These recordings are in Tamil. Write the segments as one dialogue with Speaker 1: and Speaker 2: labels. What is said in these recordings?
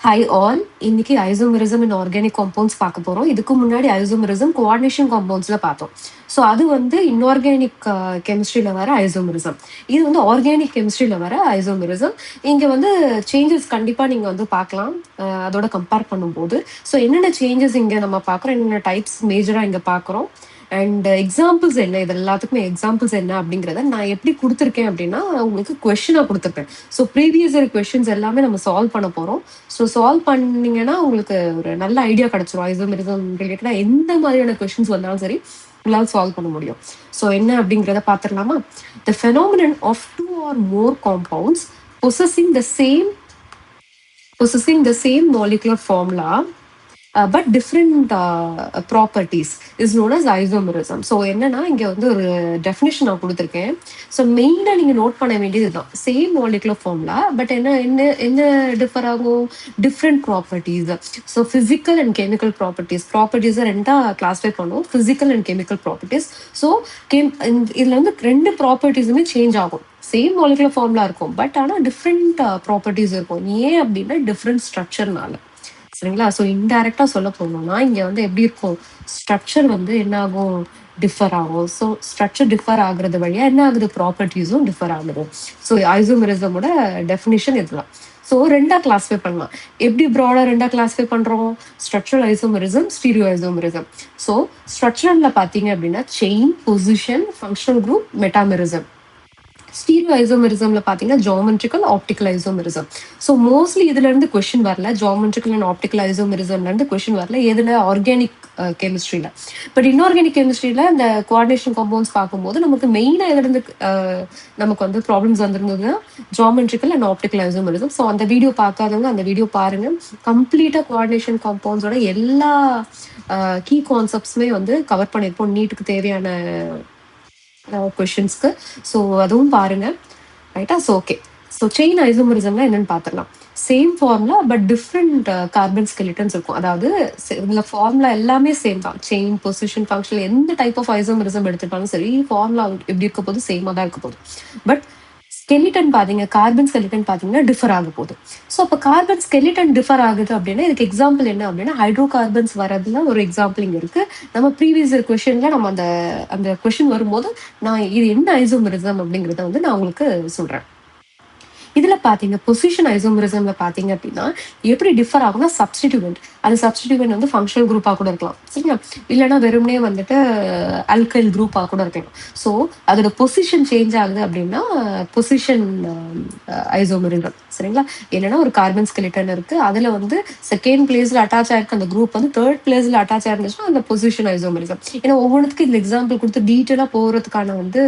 Speaker 1: ஹை ஆல், இன்னைக்கு ஐசோமெரிசம் இன் ஆர்கானிக் காம்பவுண்ட்ஸ் பார்க்க போறோம். இதுக்கு முன்னாடி ஐசோமெரிசம் கோஆர்டினேஷன் காம்பவுண்ட்ஸ்ல பார்த்தோம். ஸோ அது வந்து இன்ஆர்கானிக் கெமிஸ்ட்ரியில வர ஐசோமெரிசம். இது வந்து ஆர்கானிக் கெமிஸ்ட்ரியில வர ஐசோமெரிசம். இங்க வந்து சேஞ்சஸ் கண்டிப்பா நீங்க வந்து பார்க்கலாம் அதோட கம்பேர் பண்ணும்போது. ஸோ என்னென்ன சேஞ்சஸ் இங்க நம்ம பார்க்குறோம், என்னென்ன டைப்ஸ் மேஜரா இங்க பார்க்குறோம், அண்ட் எக்ஸாம்பிள்ஸ் என்ன, இது எல்லாத்துக்குமே எக்ஸாம்பிள்ஸ் என்ன அப்படிங்கிறத நான் எப்படி கொடுத்துருக்கேன் அப்படின்னா உங்களுக்கு கொஸ்டினாக கொடுத்துருப்பேன். ஸோ ப்ரீவியஸ் இயர் கொஸ்டின்ஸ் எல்லாமே நம்ம சால்வ் பண்ண போகிறோம். ஸோ சால்வ் பண்ணீங்கன்னா உங்களுக்கு ஒரு நல்ல ஐடியா கிடைச்சிரும். ஐசோமெரிசம் ரிலேட்டடாக எந்த மாதிரியான கொஸ்டின்ஸ் வந்தாலும் சரி உங்களால் சால்வ் பண்ண முடியும். ஸோ என்ன அப்படிங்கிறத பார்த்துடலாமா? The phenomenon of 2 or more compounds possessing the same molecular formula but different properties is known as isomerism. So என்னன்னா இங்கே வந்து ஒரு டெஃபினிஷன் நான் கொடுத்துருக்கேன். ஸோ மெயினாக நீங்கள் நோட் பண்ண வேண்டியது இதுதான், சேம் மாலிகுலர் ஃபார்முலா பட் என்ன என்ன என்ன டிஃபர் ஆகும், different properties. So physical and chemical ப்ராப்பர்ட்டிஸை ரெண்டாக கிளாஸிஃபை பண்ணுவோம், physical and chemical properties. So இதில் வந்து ரெண்டு ப்ராப்பர்ட்டிஸுமே சேஞ்ச் ஆகும். சேம் மாலிகுலர் ஃபார்முலா இருக்கும் பட் ஆனால் டிஃப்ரெண்ட் ப்ராப்பர்ட்டிஸ் இருக்கும். ஏன் அப்படின்னா டிஃப்ரெண்ட் ஸ்ட்ரக்சர்னால. சரிங்களா? ஸோ இன்டைரக்டா சொல்ல போனோம்னா இங்க வந்து எப்படி இருக்கும், ஸ்ட்ரக்சர் வந்து என்ன ஆகும், டிஃபர் ஆகும். ஸோ ஸ்ட்ரக்சர் டிஃபர் ஆகுறது வழியா என்ன ஆகுது, ப்ராப்பர்ட்டிஸும் டிஃபர் ஆகுது. ஸோ ஐசோமெரிசமோட டெஃபினிஷன் இதுதான். ஸோ ரெண்டா கிளாஸிஃபை பண்ணலாம். எப்படி ப்ராடா ரெண்டா கிளாஸிஃபை பண்றோம், structural isomerism, stereo isomerism. So ஸ்ட்ரக்சரல்ல பாத்தீங்க அப்படின்னா chain, position, functional group, metamerism. Stereo ஐசோமெரிசம்ல பாத்தீங்கன்னா geometrical, optical isomerism. So mostly இதுல இருந்து கொஸ்டின் வரல, ஜியோமெட்ரிக்கல் அண்ட் ஆப்டிக்கல் ஐசோமெரிசம்ல இருந்து கொஸ்டின் வரல எதுல, ஆர்கானிக் கெமிஸ்ட்ரியில. பட் இன்ஆர்கானிக் கெமிஸ்ட்ரியில இந்த கோஆர்டினேஷன் காம்பவுண்ட்ஸ் பார்க்கும்போது நமக்கு மெயினா இதுல இருந்து நமக்கு வந்து ப்ராப்ளம்ஸ் வந்திருந்ததுன்னா geometrical and optical isomerism. So அந்த வீடியோ பார்க்காதவங்க அந்த வீடியோ பாருங்க. கம்ப்ளீட்டா கோஆர்டினேஷன் காம்பவுண்ட்ஸோட எல்லா கீ கான்செப்ட்ஸுமே வந்து கவர் பண்ணியிருப்போம் நீட்டுக்கு தேவையான கொஷின்ஸ்க்கு. ஸோ அதுவும் பாருங்க, ரைட்டா? ஸோ ஓகே, ஸோ செயின் ஐசோமெரிசம்னா என்னன்னு பார்த்துடலாம். Same formula but different carbon skeletons இருக்கும். அதாவது இதுல ஃபார்முலா எல்லாமே சேம் தான், செயின், பொசிஷன், ஃபங்க்ஷன், எந்த டைப் ஆஃப் ஐசோமெரிசம் எடுத்துட்டாலும் சரி ஃபார்முலா எப்படி இருக்க போது, சேமா தான் இருக்க போகுது. பட் ஸ்கெலிட்டன் பாத்தீங்க, கார்பன் ஸ்கெலிட்டன் பாத்தீங்கன்னா டிஃபர் ஆக போகுது. ஸோ அப்போ கார்பன் ஸ்கெலிட்டன் டிஃபர் ஆகுது அப்படின்னா இதுக்கு எக்ஸாம்பிள் என்ன அப்படின்னா ஹைட்ரோ கார்பன்ஸ் வரதுல ஒரு எக்ஸாம்பிள் இங்க இருக்கு. நம்ம ப்ரீவியஸ் கொஸ்டின்ல நம்ம அந்த கொஸ்டின் வரும்போது நான் இது என்ன ஐசோமெரிசம் அப்படிங்கிறத வந்து நான் உங்களுக்கு சொல்றேன். இதுல பாத்தீங்க பொசிஷன் ஐசோமெரிசம்ல பாத்தீங்க அப்படின்னா எப்படி டிஃபர் ஆகும்னா சப்ஸ்டிடியூவன்ட், அது சப்ஸ்டிடியூவன்ட் வந்து ஃபங்க்ஷனல் குரூப்பா கூட இருக்கலாம், சரிங்களா? இல்லைன்னா வெறுமனே வந்துட்டு அல்கைல் குரூப்பா கூட இருக்கலாம். ஸோ அதோட பொசிஷன் சேஞ்ச் ஆகுது அப்படின்னா பொசிஷன் ஐசோமெரிசம், சரிங்களா? என்னன்னா ஒரு கார்பன் ஸ்கெலிட்டன் இருக்கு, அதுல வந்து செகண்ட் பிளேஸ்ல அட்டாச் ஆயிருக்கு அந்த குரூப் வந்து தேர்ட் பிளேஸ்ல அட்டாச் ஆயிருந்துச்சுன்னா அந்த பொசிஷன் ஐசோமெரிசம். ஏன்னா ஒவ்வொன்றுத்துக்கு இந்த எக்ஸாம்பிள் கொடுத்து டீட்டெயிலா போறதுக்கான வந்து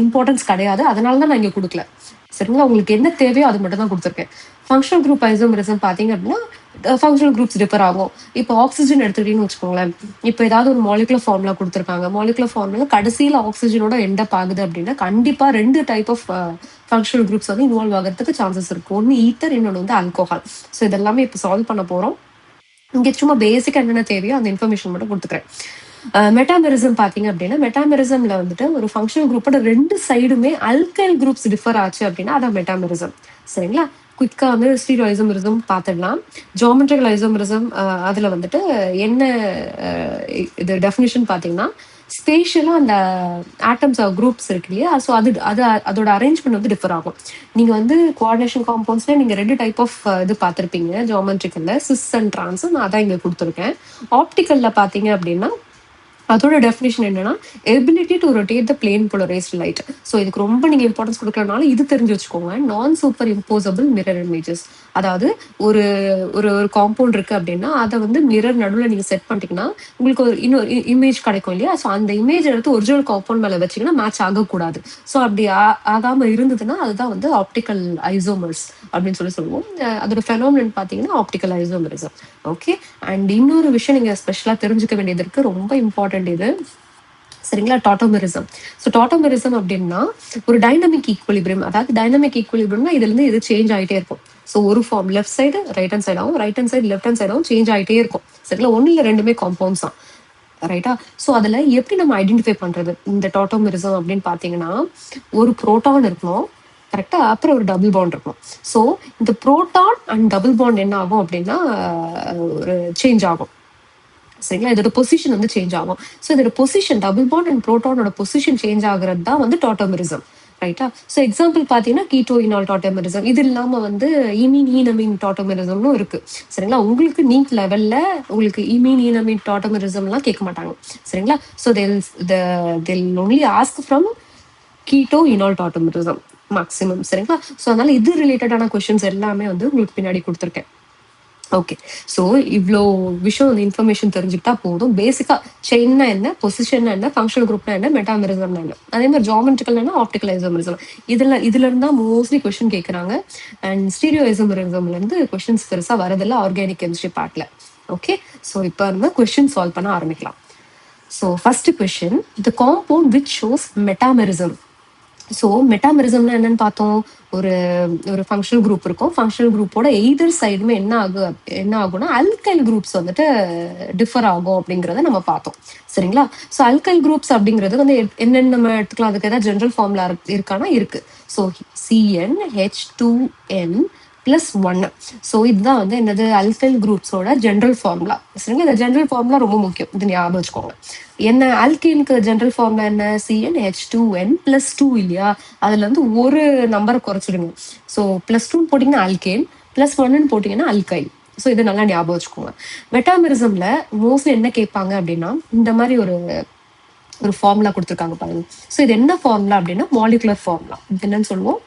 Speaker 1: இம்பார்ட்டன்ஸ் கிடையாது, அதனால தான் நான் இங்க கொடுக்கல, சரிங்களா? உங்களுக்கு என்ன தேவையோ அது மட்டும் தான் கொடுத்துருக்கேன். ஃபங்க்ஷனல் குரூப் ஐசோமெரிசம் பாத்தீங்க அப்படின்னா ஃபங்க்ஷனல் குரூப்ஸ் டிஃபர் ஆகும். இப்போ ஆக்சிஜன் எடுத்துக்கிட்டீங்கன்னு வச்சுக்கோங்களேன், இப்போ ஏதாவது ஒரு மாலிகுலர் ஃபார்முலா கொடுத்துருக்காங்க, மாலிகுலர் ஃபார்முலா கடைசியில் ஆக்சிஜனோட எண்ட் அப் ஆகுது அப்படின்னா கண்டிப்பா ரெண்டு டைப் ஆஃப் ஃபங்க்ஷனல் குரூப்ஸ் வந்து இன்வால்வ் ஆகிறதுக்கு சான்சஸ் இருக்கு. ஒன்று ஈத்தர், இன்னொன்று வந்து ஆல்கோஹால். ஸோ இதெல்லாமே இப்போ சால்வ் பண்ண போறோம். இங்க சும்மா பேசிக் என்னென்ன தேவையோ அந்த இன்ஃபர்மேஷன் மட்டும் கொடுத்துக்கிறேன். மெட்டாமெரிசம் பாத்தீங்க அப்படின்னா மெட்டாமெரிசம்ல வந்துட்டு ஒரு ஃபங்க்ஷனல் குரூப்போட ரெண்டு சைடுமே அல்கைல் குரூப்ஸ் டிஃபர் ஆச்சு அப்படின்னா அதான் மெட்டாமெரிசம், சரிங்களா? குயிக்கா வந்து ஸ்டீரியோ ஐசோமெரிசம் பார்த்துடலாம். ஜியோமெட்ரிக்கல் ஐசோமெரிசம் அதுல வந்துட்டு என்ன இது டெஃபினிஷன் பாத்தீங்கன்னா ஸ்பேஷியலா அந்த ஆட்டம்ஸ் குரூப்ஸ் இருக்கு இல்லையா, ஸோ அதோட அரேஞ்ச்மெண்ட் வந்து டிஃபர் ஆகும். நீங்க வந்து கோஆர்டினேஷன் காம்பவுண்ட்ஸ்ல நீங்க ரெண்டு டைப் ஆஃப் இது பார்த்துருப்பீங்க ஜியோமெட்ரிக்கல்ல, சிஸ் அண்ட் டிரான்ஸ். நான் அதான் இங்க கொடுத்துருக்கேன். ஆப்டிக்கல்ல பாத்தீங்க அப்படின்னா அதோட டெஃபினிஷன் என்னன்னா ability to rotate the plane polarized light. So இதுக்கு ரொம்ப நீங்க இம்பார்ட்டன்ஸ் கொடுக்கறதுனால இது தெரிஞ்சு வச்சுக்கோங்க. நான் சூப்பர் இம்போசபிள் மிரர் இமேஜஸ், அதாவது ஒரு ஒரு ஒரு காம்பவுண்ட் இருக்கு அப்படின்னா அதை வந்து மிரர் நடுவில் நீங்க செட் பண்ணிட்டீங்கன்னா உங்களுக்கு ஒரு இன்னொரு இமேஜ் கிடைக்கும் இல்லையா? ஸோ அந்த இமேஜ் எடுத்து ஒரிஜினல் காம்பவுண்ட் மேல வச்சீங்கன்னா மேட்ச் ஆகக்கூடாது. ஸோ அப்படி ஆகாம இருந்ததுன்னா அதுதான் வந்து ஆப்டிக்கல் ஐசோமர்ஸ் அப்படின்னு சொல்லுவோம். அதோட ஃபெனோமெனன் பாத்தீங்கன்னா ஆப்டிக்கல் ஐசோமெரிசம். ஓகே, அண்ட் இன்னொரு விஷயம் நீங்க ஸ்பெஷலா தெரிஞ்சுக்க வேண்டியது இருக்கு, ரொம்ப இம்பார்ட்டன்ட் இது, சரிங்களா? டாட்டோமெரிசம். ஸோ டாட்டோமெரிசம் அப்படின்னா ஒரு டைனமிக் ஈக்குவலிபிரியம், அதாவது டைனமிக் ஈக்குவலிபிரியம்னா இதுல இருந்து இது சேஞ்ச் ஆகிட்டே இருக்கும். ஸோ ஒரு form left side right hand சைடாகவும் right hand side left hand சைடாகவும் சேஞ்ச் ஆகிட்டே இருக்கும், சரிங்களா? ஒன்னு இல்லை ரெண்டுமே காம்பவுண்ட்ஸ் தான், ரைட்டா? ஸோ அதுல எப்படி நம்ம ஐடென்டிஃபை பண்றது இந்த டாட்டோமெரிசம் அப்படின்னு பாத்தீங்கன்னா ஒரு புரோட்டான் இருக்கணும், கரெக்டா? அப்புறம் ஒரு டபுள் பாண்ட் இருக்கும். ஸோ இந்த புரோட்டான் அண்ட் டபுள் பாண்ட் என்ன ஆகும் அப்படின்னா ஒரு சேஞ்ச் ஆகும். சரிங்களா? இதோட பொசிஷன் வந்து சேஞ்ச் ஆகும். ஸோ இதோட பொசிஷன் டபுள் பாண்ட் அண்ட் புரோட்டானோட பொசிஷன் சேஞ்ச் ஆகுறது தான் வந்து டாட்டோமெரிசம். ரைட்டா? ஸோ எக்ஸாம்பிள் பார்த்தீங்கன்னா கீட்டோ இனால் டாட்டோமெரிசம். இது இல்லாம வந்து இமீன் ஈனமின் டாட்டோமெரிசம்னு இருக்கு. சரிங்களா? உங்களுக்கு நீட் லெவல்ல உங்களுக்கு இமீன் ஈனமின் டாட்டோமெரிசம்லாம் கேட்க மாட்டாங்க. சரிங்களா? So they'll only ask from keto enol tautomerism maximum. சரிங்களா? ஸோ அதனால இது ரிலேட்டடான கொஸ்டின்ஸ் எல்லாமே வந்து உங்களுக்கு பின்னாடி கொடுத்துருக்கேன். ஓகே. ஸோ இவ்வளோ விஷயம் வந்து இன்ஃபர்மேஷன் தெரிஞ்சுக்கிட்டா போதும். பேசிக்கா செயின்னா என்ன, பொசிஷன் என்ன, ஃபங்க்ஷனல் குரூப்னா என்ன, மெட்டாமெரிசம்னா என்ன, அதே மாதிரி ஜாமெட்ரிக்கல் என்ன, ஆப்டிக்கல் ஐசோமெரிசம், இதுல இருந்தா மோஸ்ட்லி கொஸ்டின் கேட்கறாங்க. அண்ட் ஸ்டீரியோ ஐசோமெரிசம்ல இருந்து கொஸ்டின்ஸ் பெருசா வரதில்ல ஆர்கானிக் கெமிஸ்ட்ரி பார்ட்ல. ஓகே. ஸோ இப்போ நம்ம கொஸ்டின் சால்வ் பண்ண ஆரம்பிக்கலாம். So first question, the compound which shows metamerism. So மெட்டாமெரிசம்னா என்னன்னு பார்த்தோம். ஒரு ஒரு ஃபங்க்ஷனல் குரூப் இருக்கும். ஃபங்க்ஷனல் குரூப்போட எய்தர் சைடுமே என்ன ஆகும்னா அல்கைல் குரூப்ஸ் வந்துட்டு டிஃபர் ஆகும் அப்படிங்கிறத நம்ம பார்த்தோம். சரிங்களா? ஸோ அல்கைல் குரூப்ஸ் அப்படிங்கிறது வந்து என்னென்ன நம்ம எடுத்துக்கலாம், அதுக்கு ஏதாவது ஜென்ரல் ஃபார்முலா இருக்கானா இருக்கு. So CnH2n + 1. ஸோ இதுதான் வந்து என்னது அல்கைல் குரூப்ஸோட ஜென்ரல் ஃபார்முலா. சரிங்களா? இந்த ஜென்ரல் ஃபார்முலா ரொம்ப முக்கியம், இது ஞாபகம் வச்சுக்கோங்க. என்ன அல்கேனுக்கு ஜென்ரல் ஃபார்முலா என்ன, CnH2n + 2 இல்லையா? அதுல இருந்து ஒரு நம்பரை குறைச்சிடுங்க. ஸோ +2 போட்டீங்கன்னா அல்கேன், +1 போட்டீங்கன்னா அல்கைல். ஸோ இது நல்லா ஞாபகம் வச்சுக்கோங்க. மெட்டாமெரிசம்ல மோஸ்ட்லி என்ன கேட்பாங்க அப்படின்னா இந்த மாதிரி ஒரு ஃபார்முலா கொடுத்துருக்காங்க பாருங்க. ஸோ இது என்ன ஃபார்முலா அப்படின்னா மாலிகுலர் ஃபார்முலா. இது என்னன்னு சொல்லுவோம்,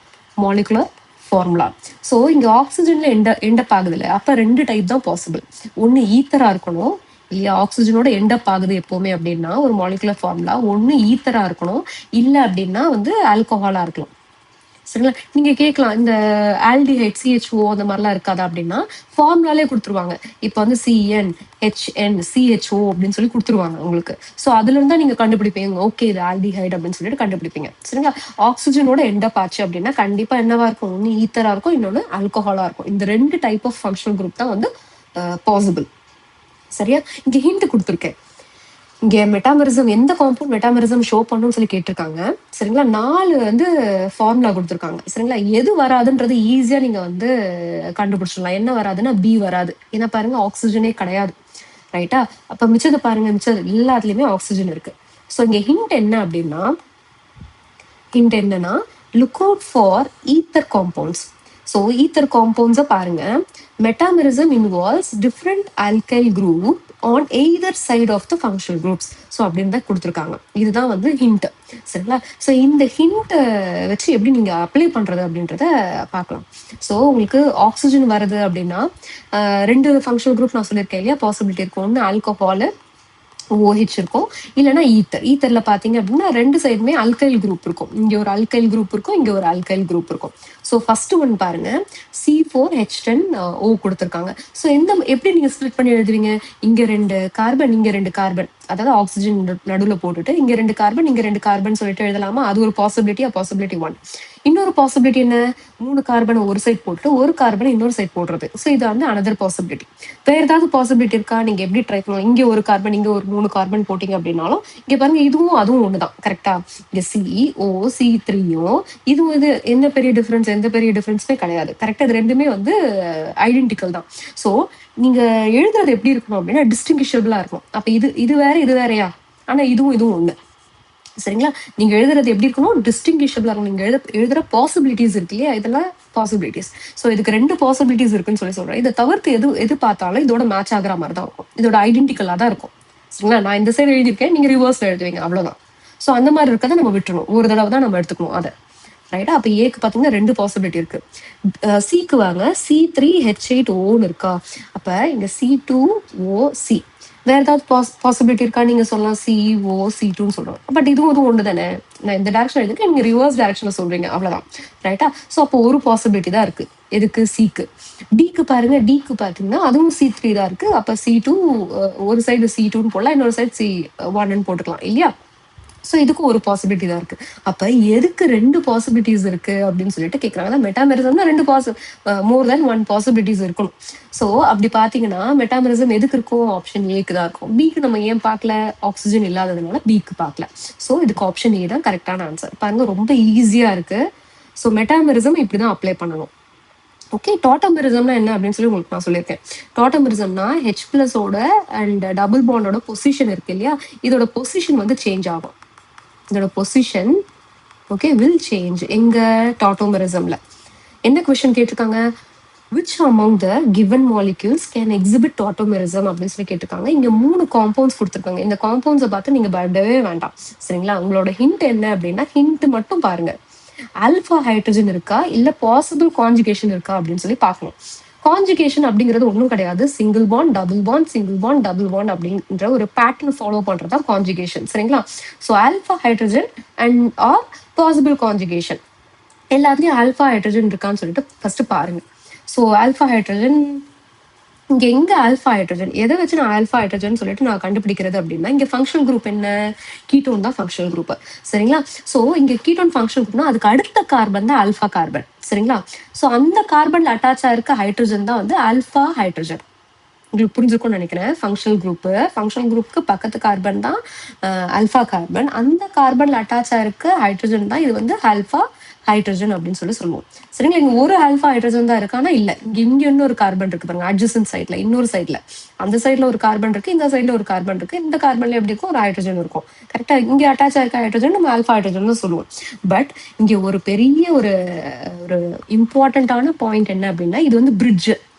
Speaker 1: மாலிகுலர் ஃபார்முலா. ஸோ இங்க ஆக்சிஜன்ல எண்டப் ஆகுது இல்லை, அப்ப 2 டைப் தான் பாசிபிள். ஒன்னு ஈத்தரா இருக்கணும் இல்லையா, ஆக்சிஜனோட எண்டப் ஆகுது எப்பவுமே அப்படின்னா ஒரு மாலிகுலர் ஃபார்முலா ஒன்னு ஈத்தரா இருக்கணும், இல்ல அப்படின்னா வந்து ஆல்கஹாலா இருக்கலாம். சரிங்களா? நீங்க கேட்கலாம் இந்த ஆல்டிஹைட் CHO அந்த மாதிரிலாம் இருக்காதா அப்படின்னா ஃபார்முலாலே கொடுத்துருவாங்க. இப்போ வந்து CnHnCHO அப்படின்னு சொல்லி கொடுத்துருவாங்க உங்களுக்கு. ஸோ அதுல இருந்தா நீங்க கண்டுபிடிப்பீங்க, ஓகே இது ஆல்டிஹைட் அப்படின்னு சொல்லிட்டு கண்டுபிடிப்பீங்க. சரிங்களா? ஆக்சிஜனோட எண்டப் ஆச்சு அப்படின்னா கண்டிப்பா என்னவா இருக்கும், ஒன்னு ஈத்தரா இருக்கும், இன்னொன்னு ஆல்கஹாலா இருக்கும். இந்த 2 டைப் ஆஃப் ஃபங்க்ஷனல் குரூப் தான் வந்து பாசிபிள். சரியா? இங்க ஹிண்ட் கொடுத்துருக்கேன். இங்க மெட்டாமெரிசம் எந்த காம்பவுண்ட் மெட்டாமெரிசம் ஷோ பண்ணுன்னு சொல்லி கேட்டிருக்காங்க. சரிங்களா? 4 வந்து ஃபார்முலா கொடுத்துருக்காங்க. சரிங்களா? எது வராதுன்றது ஈஸியா நீங்க வந்து கண்டுபிடிச்சிடலாம். என்ன வராதுன்னா பி வராது. ஏன்னா பாருங்க ஆக்சிஜனே கிடையாது. ரைட்டா? அப்ப மிச்சத்தை பாருங்க, மிச்சம் எல்லாத்துலயுமே ஆக்சிஜன் இருக்கு. ஸோ இங்க ஹிண்ட் என்னன்னா look out for ether compounds. So ether காம்பவுண்ட்ஸை பாருங்க. Metamerism involves different alkyl group on either side of the functional groups. So அப்படின்னு தான் கொடுத்துருக்காங்க. இதுதான் வந்து ஹிண்ட். சரிங்களா? ஸோ இந்த ஹிண்ட்டை வச்சு எப்படி நீங்க அப்ளை பண்றது அப்படின்றத பார்க்கலாம். ஸோ உங்களுக்கு ஆக்சிஜன் வருது அப்படின்னா 2 ஃபங்க்ஷனல் குரூப் நான் சொல்லியிருக்கேன் இல்லையா, பாசிபிலிட்டி இருக்கும். ஒன்று ஆல்கஹால் OH இருக்கும், இல்லைன்னா ஈத்தர்ல பாத்தீங்க அப்படின்னா 2 சைடுமே அல்கைல் குரூப் இருக்கும். இங்க ஒரு அல்கைல் குரூப் இருக்கும், இங்க ஒரு அல்கைல் குரூப் இருக்கும். ஸோ ஃபர்ஸ்ட் ஒன் பாருங்க, C4H10O கொடுத்துருக்காங்க. ஸோ எப்படி நீங்க ஸ்பிளிட் பண்ணி எழுதுவீங்க, இங்க 2 கார்பன், இங்க 2 கார்பன், அதாவது ஆக்சிஜன் நடுவில் போட்டுட்டு இங்க 2 கார்பன், இங்க 2 கார்பன் சொல்லிட்டு எழுதலாமா? அது ஒரு பாசிபிலிட்டி 1. இன்னொரு பாசிபிலிட்டி என்ன, 3 கார்பனை ஒரு சைட் போட்டு ஒரு கார்பனை இன்னொரு சைட் போடுறது. ஸோ இது வந்து அனதர் பாசிபிலிட்டி. வேற ஏதாவது பாசிபிலிட்டி இருக்கா, நீங்க எப்படி ட்ரை பண்ணுவோம், இங்க ஒரு கார்பன், இங்க ஒரு 3 கார்பன் போட்டீங்க அப்படின்னாலும் இங்க பாருங்க இதுவும் அதுவும் ஒண்ணுதான். கரெக்டா? இங்க CO3யும் இதுவும் இது என்ன பெரிய டிஃபரன்ஸ், எந்த பெரிய டிஃபரன்ஸுமே கிடையாது. கரெக்டா? இது ரெண்டுமே வந்து ஐடென்டிக்கல் தான். ஸோ நீங்க எழுதுறது எப்படி இருக்கணும் அப்படின்னா டிஸ்டிங்கிஷபிளா இருக்கும். அப்ப இது வேற இது வேறையா, ஆனா இதுவும் ஒண்ணு. சரிங்களா? நீங்க எழுதுறது எப்படி இருக்கணும், டிஸ்டிங்கிஷபிளா இருக்கும். நீங்க எழுதுற பாசிபிலிட்டிஸ் இருக்கு இல்லையா, இதெல்லாம் பாசிபிலிட்டிஸ். ஸோ இதுக்கு 2 பாசிபிலிட்டிஸ் இருக்குன்னு சொல்றேன். இதை தவிர்த்து எது பார்த்தாலும் இதோட மேட்ச் ஆகுற மாதிரி தான் இருக்கும், இதோட ஐடென்டிக்கலா தான் இருக்கும். சரிங்களா? நான் இந்த சைடு எழுதியிருக்கேன், நீங்க ரிவர்ஸ்ல எழுதுவீங்க, அவ்வளவுதான். ஸோ அந்த மாதிரி இருக்கதை நம்ம விட்டுணும், ஒரு தடவை தான் நம்ம எடுத்துக்கணும் அதை. ரைட்டா? அப்ப ஏக்கு பாத்தீங்கன்னா 2 பாசிபிலிட்டி இருக்கு. சிக்கு வாங்க, C3H8Oன்னு இருக்கா, அப்ப இங்க C2OC. வேற ஏதாவது பாசிபிலிட்டி இருக்கா, நீங்க சொல்லலாம் COC2ன்னு சொல்றோம். பட் இதுவும் ஒன்று தானே, நான் இந்த டைரக்ஷன் எழுதிருக்கேன், நீங்க ரிவர்ஸ் டைரக்ஷன்ல சொல்றீங்க, அவ்வளவுதான். ரைட்டா? ஸோ அப்போ ஒரு பாசிபிலிட்டி தான் இருக்கு. எதுக்கு, சிக்கு. டிக்கு பாருங்க, டிக்கு பாத்தீங்கன்னா அதுவும் C3 தான் இருக்கு. அப்ப C2 ஒரு சைடு C2ன்னு போடலாம், இன்னொரு சைடு C1ன்னு போட்டுக்கலாம் இல்லையா? ஸோ இதுக்கும் ஒரு பாசிபிலிட்டி தான் இருக்கு. அப்ப எதுக்கு 2 பாசிபிலிட்டிஸ் இருக்கு அப்படின்னு சொல்லிட்டு கேட்கறாங்க. மெட்டாமெரிசம்னா 2 மோர் தென் 1 பாசிபிலிட்டிஸ் இருக்கணும். ஸோ அப்படி பாத்தீங்கன்னா மெட்டாமெரிசம் எதுக்கு இருக்கும், ஆப்ஷன் ஏக்கு தான் இருக்கும். பிக்கு நம்ம ஏன் பார்க்கல, ஆக்சிஜன் இல்லாததுனால பிக்கு பார்க்கல. ஸோ இதுக்கு ஆப்ஷன் ஏ தான் கரெக்டான ஆன்சர். பாருங்க ரொம்ப ஈஸியா இருக்கு. ஸோ மெட்டாமெரிசம் இப்படிதான் அப்ளை பண்ணணும். ஓகே, டாட்டமெரிசம்னா என்ன அப்படின்னு சொல்லி உங்களுக்கு நான் சொல்லியிருக்கேன். டாட்டமெரிசம்னா ஹெச் பிளஸோட அண்ட் டபுள் பாண்டோட பொசிஷன் இருக்கு இல்லையா, இதோட பொசிஷன் வந்து சேஞ்ச் ஆகும். இதோட பொசிஷன் ஓகே வில் சேஞ்ச். எங்க டாட்டோமெரிசம்ல என்ன கொஸ்டின் கேட்டிருக்காங்க, which among the given molecules can exhibit tautomerism அப்படின்னு சொல்லி கேட்டிருக்காங்க. இங்க 3 காம்பவுண்ட்ஸ் கொடுத்துருக்காங்க. இந்த காம்பவுண்ட்ஸை பார்த்து நீங்க பயப்படவே வேண்டாம் சரிங்களா. உங்களோட ஹிண்ட் என்ன அப்படின்னா, ஹிண்ட் மட்டும் பாருங்க, ஆல்பா ஹைட்ரஜன் இருக்கா இல்ல பாசிபிள் கான்ஜுகேஷன் இருக்கா அப்படின்னு சொல்லி பார்க்கணும். கான்ஜுகேஷன் அப்படிங்கிறது ஒன்றும் கிடையாது, single bond double bond single bond double bond அப்படின்ற ஒரு பேட்டர்ன் ஃபாலோ பண்றதா கான்ஜுகேஷன் சரிங்களா. So alpha hydrogen and R possible conjugation எல்லாத்துலயும் ஆல்பா ஹைட்ரஜன் இருக்கான்னு சொல்லிட்டு ஃபர்ஸ்ட் பாருங்க. ஸோ ஆல்பா ஹைட்ரஜன் இங்க எங்க ஆல்பா ஹைட்ரஜன் எதை வச்சு நான் ஆல்பா ஹைட்ரஜன் சொல்லிட்டு நான் கண்டுபிடிக்கிறது அப்படின்னா, இங்க ஃபங்க்ஷனல் குரூப் என்ன, கீட்டோன் தான் ஃபங்க்ஷனல் குரூப் சரிங்களா. ஸோ இங்க கீட்டோன் ஃபங்க்ஷனல் குரூப்னா அதுக்கு அடுத்த கார்பன் தான் ஆல்பா கார்பன் சரிங்களா. ஸோ அந்த கார்பன்ல அட்டாச் ஆயிருக்க ஹைட்ரஜன் தான் வந்து ஆல்பா ஹைட்ரஜன். உங்களுக்கு புரிஞ்சிருக்கும்னு நினைக்கிறேன். ஃபங்க்ஷனல் குரூப்புக்கு பக்கத்து கார்பன் தான் ஆல்பா கார்பன். அந்த கார்பன்ல அட்டாச் ஆயிருக்க ஹைட்ரஜன் தான் இது வந்து ஆல்பா ஹைட்ரஜன் அப்படின்னு சொல்லி சொல்லுவோம் சரிங்களா. இங்க ஒரு ஆல்பா ஹைட்ரஜன் தான் இருக்கு, ஆனா இல்ல இங்க இன்னொரு கார்பன் இருக்கு பாருங்க, அட்ஜசன்ட் சைட்ல இன்னொரு சைட்ல, அந்த சைட்ல ஒரு கார்பன் இருக்கு, இந்த சைட்ல ஒரு கார்பன் இருக்கு, இந்த கார்பன்ல எப்படி இருக்கும், ஒரு ஹைட்ரஜன் இருக்கும் கரெக்டா. இங்க அட்டாச் ஆயிருக்க ஹைட்ரஜன் நம்ம ஆல்பா ஹைட்ரஜன் தான் சொல்லுவோம். பட் இங்க ஒரு பெரிய ஒரு இம்பார்ட்டன்டான பாயிண்ட் என்ன அப்படின்னா, இது வந்து பிரிட்ஜ்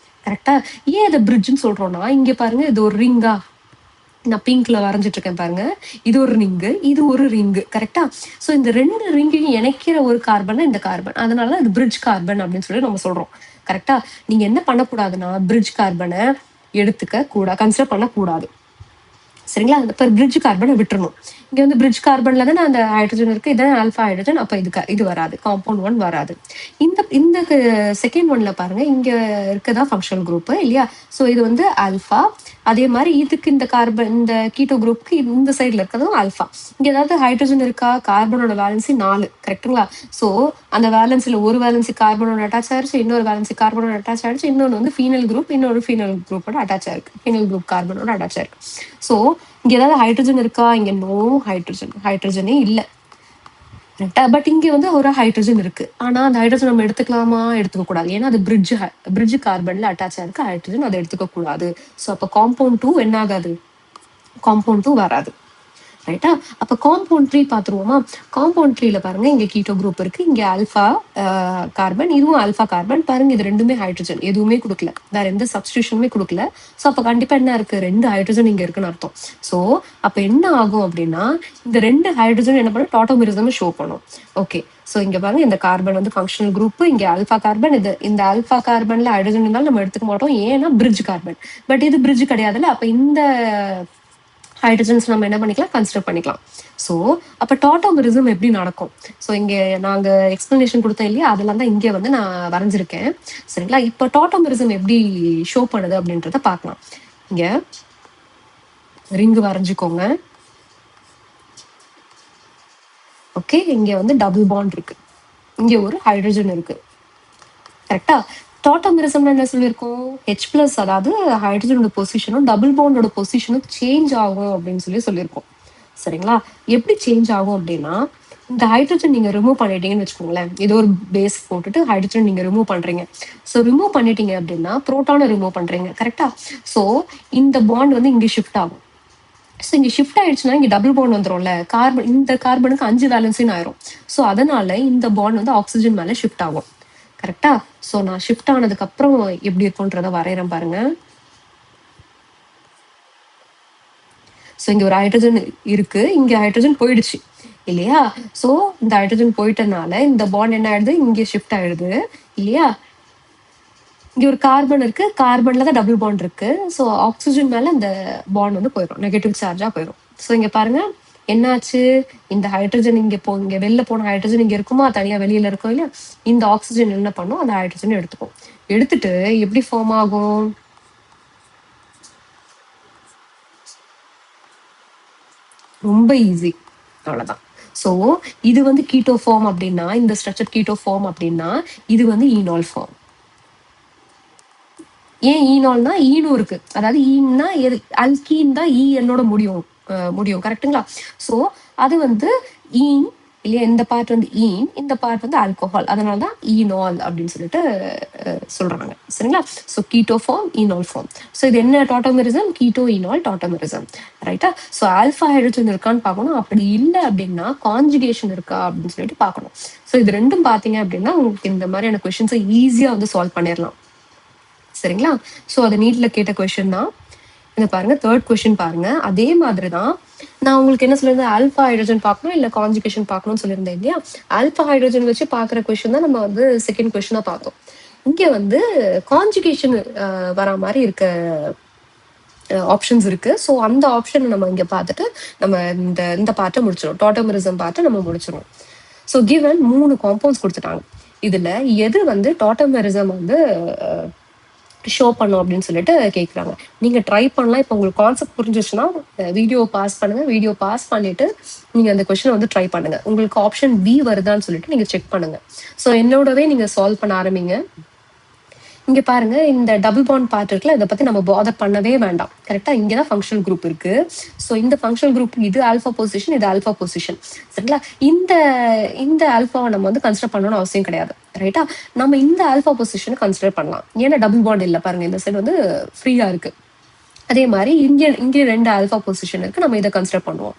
Speaker 1: கரெக்டா. ஏன் இதை பிரிட்ஜ்னு சொல்றோம்னா, இங்க பாருங்க இது ஒரு ரிங்கா, நான் பிங்க்ல வரைஞ்சிட்டு இருக்கேன் பாருங்க, இது ஒரு ரிங்கு இது ஒரு ரிங்கு கரெக்டா. ஸோ இந்த 2 ரிங்கையும் இணைக்கிற ஒரு கார்பன் தான் இந்த கார்பன், அதனால இது பிரிட்ஜ் கார்பன் அப்படின்னு சொல்லி நம்ம சொல்றோம் கரெக்டா. நீங்க என்ன பண்ணக்கூடாதுன்னா, பிரிட்ஜ் கார்பனை எடுத்துக்க கூடாது, கன்சிடர் பண்ணக்கூடாது சரிங்களா. அந்த பிரிட்ஜ் கார்பனை விட்டுறணும். இங்க வந்து பிரிட்ஜ் கார்பன்ல தான் அந்த ஹைட்ரஜன் இருக்கு, இதான் ஆல்பா ஹைட்ரஜன், அப்ப இது வராது, காம்பவுண்ட் 1 வராது. இந்த செகண்ட் ஒன்ல பாருங்க, இங்க இருக்கதா ஃபங்க்ஷனல் குரூப் இல்லையா. ஸோ இது வந்து ஆல்பா, அதே மாதிரி இதுக்கு இந்த கார்பன் இந்த கீட்டோ குரூப்க்கு இந்த சைட்ல இருக்கிறதும் ஆல்பா. இங்க ஏதாவது ஹைட்ரஜன் இருக்கா, கார்பனோட வேலன்சி 4 கரெக்டுங்களா. ஸோ அந்த வேலன்சில ஒரு வேலன்சி கார்பனோட அட்டாச் ஆயிடுச்சு, இன்னொரு வேலன்சி கார்பனோட அட்டாச் ஆயிடுச்சு, இன்னொன்று வந்து ஃபீனல் குரூப், இன்னொரு ஃபீனல் குரூப்போட அட்டாச் ஆயிருக்கு, ஃபீனல் குரூப் கார்பனோட அட்டாச் ஆயிருக்கு. ஸோ இங்க ஏதாவது ஹைட்ரஜன் இருக்கா, இங்க நோ ஹைட்ரஜனே இல்லை கரெக்டா. பட் இங்க வந்து ஒரு ஹைட்ரஜன் இருக்கு, ஆனா அந்த ஹைட்ரஜன் நம்ம எடுத்துக்கலாமா, எடுத்துக்க கூடாது, ஏன்னா அது பிரிட்ஜ் கார்பன்ல அட்டாச் ஆயிருக்கு ஹைட்ரஜன், அதை எடுத்துக்க கூடாது. ஸோ அப்ப காம்பவுண்ட் 2 என்ன ஆகாது, காம்பவுண்ட் 2 வராது ரைட்டா. அப்ப காம்பவுண்ட் 3 பாத்துருவோமா. காம்பவுண்ட் 3ல பாருங்க, இங்க கீட்டோ குரூப் இருக்கு, இங்க ஆல்பா கார்பன், இதுவும் ஆல்பா கார்பன் பாருங்க, இது ரெண்டுமே ஹைட்ரஜன், எதுவுமே கொடுக்கல, வேற எந்த சப்ஸ்டியூஷனுமே கொடுக்கல. ஸோ அப்ப கண்டிப்பா என்ன இருக்கு, 2 ஹைட்ரஜன் இங்க இருக்குன்னு அர்த்தம். ஸோ அப்ப என்ன ஆகும் அப்படின்னா, இந்த 2 ஹைட்ரஜன் என்ன பண்ண டாட்டோமெரிசம் ஷோ பண்ணும். ஓகே, ஸோ இங்க பாருங்க, இந்த கார்பன் வந்து ஃபங்க்ஷனல் குரூப், இங்க ஆல்பா கார்பன், இந்த ஆல்பா கார்பன்ல ஹைட்ரஜன் இருந்தாலும் நம்ம எடுத்துக்க மாட்டோம், ஏன்னா பிரிட்ஜ் கார்பன். பட் இது பிரிட்ஜ் கிடையாதுல்ல, அப்ப இந்த ஹைட்ரஜன்ஸ் நம்ம என்ன பண்ணிக்கலாம், கன்சிடர் பண்ணிக்கலாம். ஸோ அப்போ டாட்டோமெரிசம் எப்படி நடக்கும், ஸோ இங்கே நாங்கள் எக்ஸ்பிளனேஷன் கொடுத்தோம் இல்லையா, அதெல்லாம் தான் இங்கே வந்து நான் வரைஞ்சிருக்கேன் சரிங்களா. இப்போ டாட்டோமெரிசம் எப்படி ஷோ பண்ணுது அப்படின்றத பார்க்கலாம். இங்கே ரிங்கு வரைஞ்சிக்கோங்க. ஓகே, இங்கே வந்து டபுள் பாண்ட் இருக்கு, இங்கே ஒரு ஹைட்ரஜன் இருக்கு கரெக்டா. டாட்டோமெரிசம்ல என்ன சொல்லியிருக்கோம், ஹெச் பிளஸ் அதாவது ஹைட்ரஜனோட பொசிஷனும் டபுள் பாண்டோட பொசிஷனும் சேஞ்ச் ஆகும் அப்படின்னு சொல்லியிருக்கோம் சரிங்களா. எப்படி சேஞ்ச் ஆகும் அப்படின்னா, இந்த ஹைட்ரஜன் நீங்க ரிமூவ் பண்ணிட்டீங்கன்னு வச்சுக்கோங்களேன், ஏதோ ஒரு பேஸ் போட்டுட்டு ஹைட்ரஜன் நீங்க ரிமூவ் பண்றீங்க. ஸோ ரிமூவ் பண்ணிட்டீங்க அப்படின்னா புரோட்டானை ரிமூவ் பண்றீங்க கரெக்டா. ஸோ இந்த பாண்ட் வந்து இங்க ஷிஃப்ட் ஆகும். ஸோ இங்க ஷிஃப்ட் ஆயிடுச்சுன்னா இங்க டபுள் பாண்ட் வந்துடும்ல, கார்பன் இந்த கார்பனுக்கு 5 வேலன்சின்னு ஆயிரும். ஸோ அதனால இந்த பாண்ட் வந்து ஆக்சிஜன் மேல ஷிஃப்ட் ஆகும் கரெக்டா. ஸோ நான் ஷிஃப்ட் ஆனதுக்கு அப்புறம் எப்படி இருக்கும்ன்றத வரையறேன் பாருங்க. ஸோ இங்க ஒரு ஹைட்ரஜன் இருக்கு, இங்க ஹைட்ரஜன் போயிடுச்சு இல்லையா. ஸோ இந்த ஹைட்ரஜன் போயிட்டனால இந்த பாண்ட் என்ன ஆயிடுது, இங்க ஷிஃப்ட் ஆயிடுது இல்லையா. இங்க ஒரு கார்பன் இருக்கு, கார்பன்ல தான் டபுள் பாண்ட் இருக்கு. ஸோ ஆக்சிஜன் மேல அந்த பாண்ட் வந்து போயிடும், நெகட்டிவ் சார்ஜா போயிடும். ஸோ இங்க பாருங்க என்னாச்சு, இந்த ஹைட்ரஜன் இங்க வெளில போன ஹைட்ரஜன் இங்க இருக்குமா, தனியா வெளியில இருக்கும் இல்லையா, இந்த ஆக்சிஜன் என்ன பண்ணும், அந்த ஹைட்ரஜன் எடுத்துக்கும். எடுத்துட்டு எப்படி ஃபார்ம் ஆகும், ரொம்ப ஈஸி, அவ்வளவுதான். ஸோ இது வந்து கீட்டோ ஃபார்ம் அப்படின்னா, இந்த ஸ்ட்ரக்சர் கீட்டோ ஃபார்ம் அப்படின்னா இது வந்து ஈனால் ஃபார்ம். ஏன் ஈனால்னா ஈனும் இருக்கு, அதாவது ஈன்னா அல்கீன் தான் ஈ என்னோட முடியும் கரெக்டுங்களா. ஸோ அது வந்து ஈன் இல்லையா? இந்த பார்ட் வந்து ஈன், இந்த பார்ட் வந்து ஆல்கோஹால். அதனால தான் ஈனால் அப்படின்னு சொல்லிட்டு சொல்றாங்க. சரிங்களா? So keto form, ஈனால் form. So இது என்ன டாட்டோமெரிசம்? Keto ஈனால் tautomerism. ரைட்டா? ஸோ ஆல்ஃபா ஹைட்ரஜன் இருக்கான்னு பார்க்கணும். அப்படி இல்லை அப்படின்னா கான்ஜுகேஷன் இருக்கா அப்படின்னு சொல்லிட்டு பார்க்கணும். ஸோ இது ரெண்டும் பார்த்தீங்க அப்படின்னா உங்களுக்கு இந்த மாதிரியான கொஸ்டின்ஸை ஈஸியாக வந்து சால்வ் பண்ணிடலாம். சரிங்களா? ஸோ அது நீட்ல கேட்ட கொஸ்டின் தான். இதை பாருங்க, தேர்ட் கொஸ்டின் பாருங்க. அதே மாதிரி தான் நான் உங்களுக்கு என்ன சொல்லியிருந்தேன், ஆல்ஃபா ஹைட்ரஜன் பார்க்கணும் இல்லை கான்ஜுகேஷன் பார்க்கணும்னு சொல்லியிருந்தேன் இல்லையா? ஆல்ஃபா ஹைட்ரஜன் வச்சு பார்க்குற கொஸ்டின் தான் நம்ம வந்து செகண்ட் கொஸ்டினா பார்த்தோம். இங்கே வந்து கான்ஜுகேஷன் வர மாதிரி இருக்க ஆப்ஷன்ஸ் இருக்கு. ஸோ அந்த ஆப்ஷன் நம்ம இங்கே பார்த்துட்டு நம்ம இந்த பார்ட்டை முடிச்சிடும், டாட்டோமெரிசம் பார்ட்டை நம்ம முடிச்சிடும். ஸோ கிவன் 3 காம்பவுண்ட்ஸ் கொடுத்துட்டாங்க. இதுல எது வந்து டாட்டோமெரிசம் வந்து ஷோ பண்ணும் அப்படின்னு சொல்லிட்டு கேட்குறாங்க. நீங்க ட்ரை பண்ணலாம். இப்போ உங்களுக்கு கான்செப்ட் புரிஞ்சிச்சுன்னா வீடியோ பாஸ் பண்ணுங்க. வீடியோ பாஸ் பண்ணிட்டு நீங்க அந்த கொஸ்டின் வந்து ட்ரை பண்ணுங்க. உங்களுக்கு ஆப்ஷன் பி வருதான்னு சொல்லிட்டு நீங்க செக் பண்ணுங்க. ஸோ என்னோடவே நீங்க சால்வ் பண்ண ஆரம்பிங்க. இங்க பாருங்க, இந்த டபுள் பாண்ட் பார்ட் இருக்குல்ல, இதை பத்தி நம்ம பாதர் பண்ணவே வேண்டாம். கரெக்டா? இங்கதான் ஃபங்க்ஷனல் குரூப் இருக்கு. ஸோ இந்த ஃபங்க்ஷனல் குரூப் இது ஆல்ஃபா பொசிஷன், இது ஆல்ஃபா பொசிஷன். சரிங்களா? இந்த ஆல்ஃபாவை நம்ம வந்து கன்சிடர் பண்ணணும்னு அவசியம் கிடையாது. ரைட்டா? நம்ம இந்த ஆல்ஃபா பொசிஷனை கன்சிடர் பண்ணலாம். ஏன்னா டபுள் பாண்ட் இல்லை பாருங்க, இந்த சைடு வந்து ஃப்ரீயா இருக்கு. அதே மாதிரி இங்கே 2 ஆல்ஃபா பொசிஷன் இருக்கு, நம்ம இதை கன்சிடர் பண்ணுவோம்.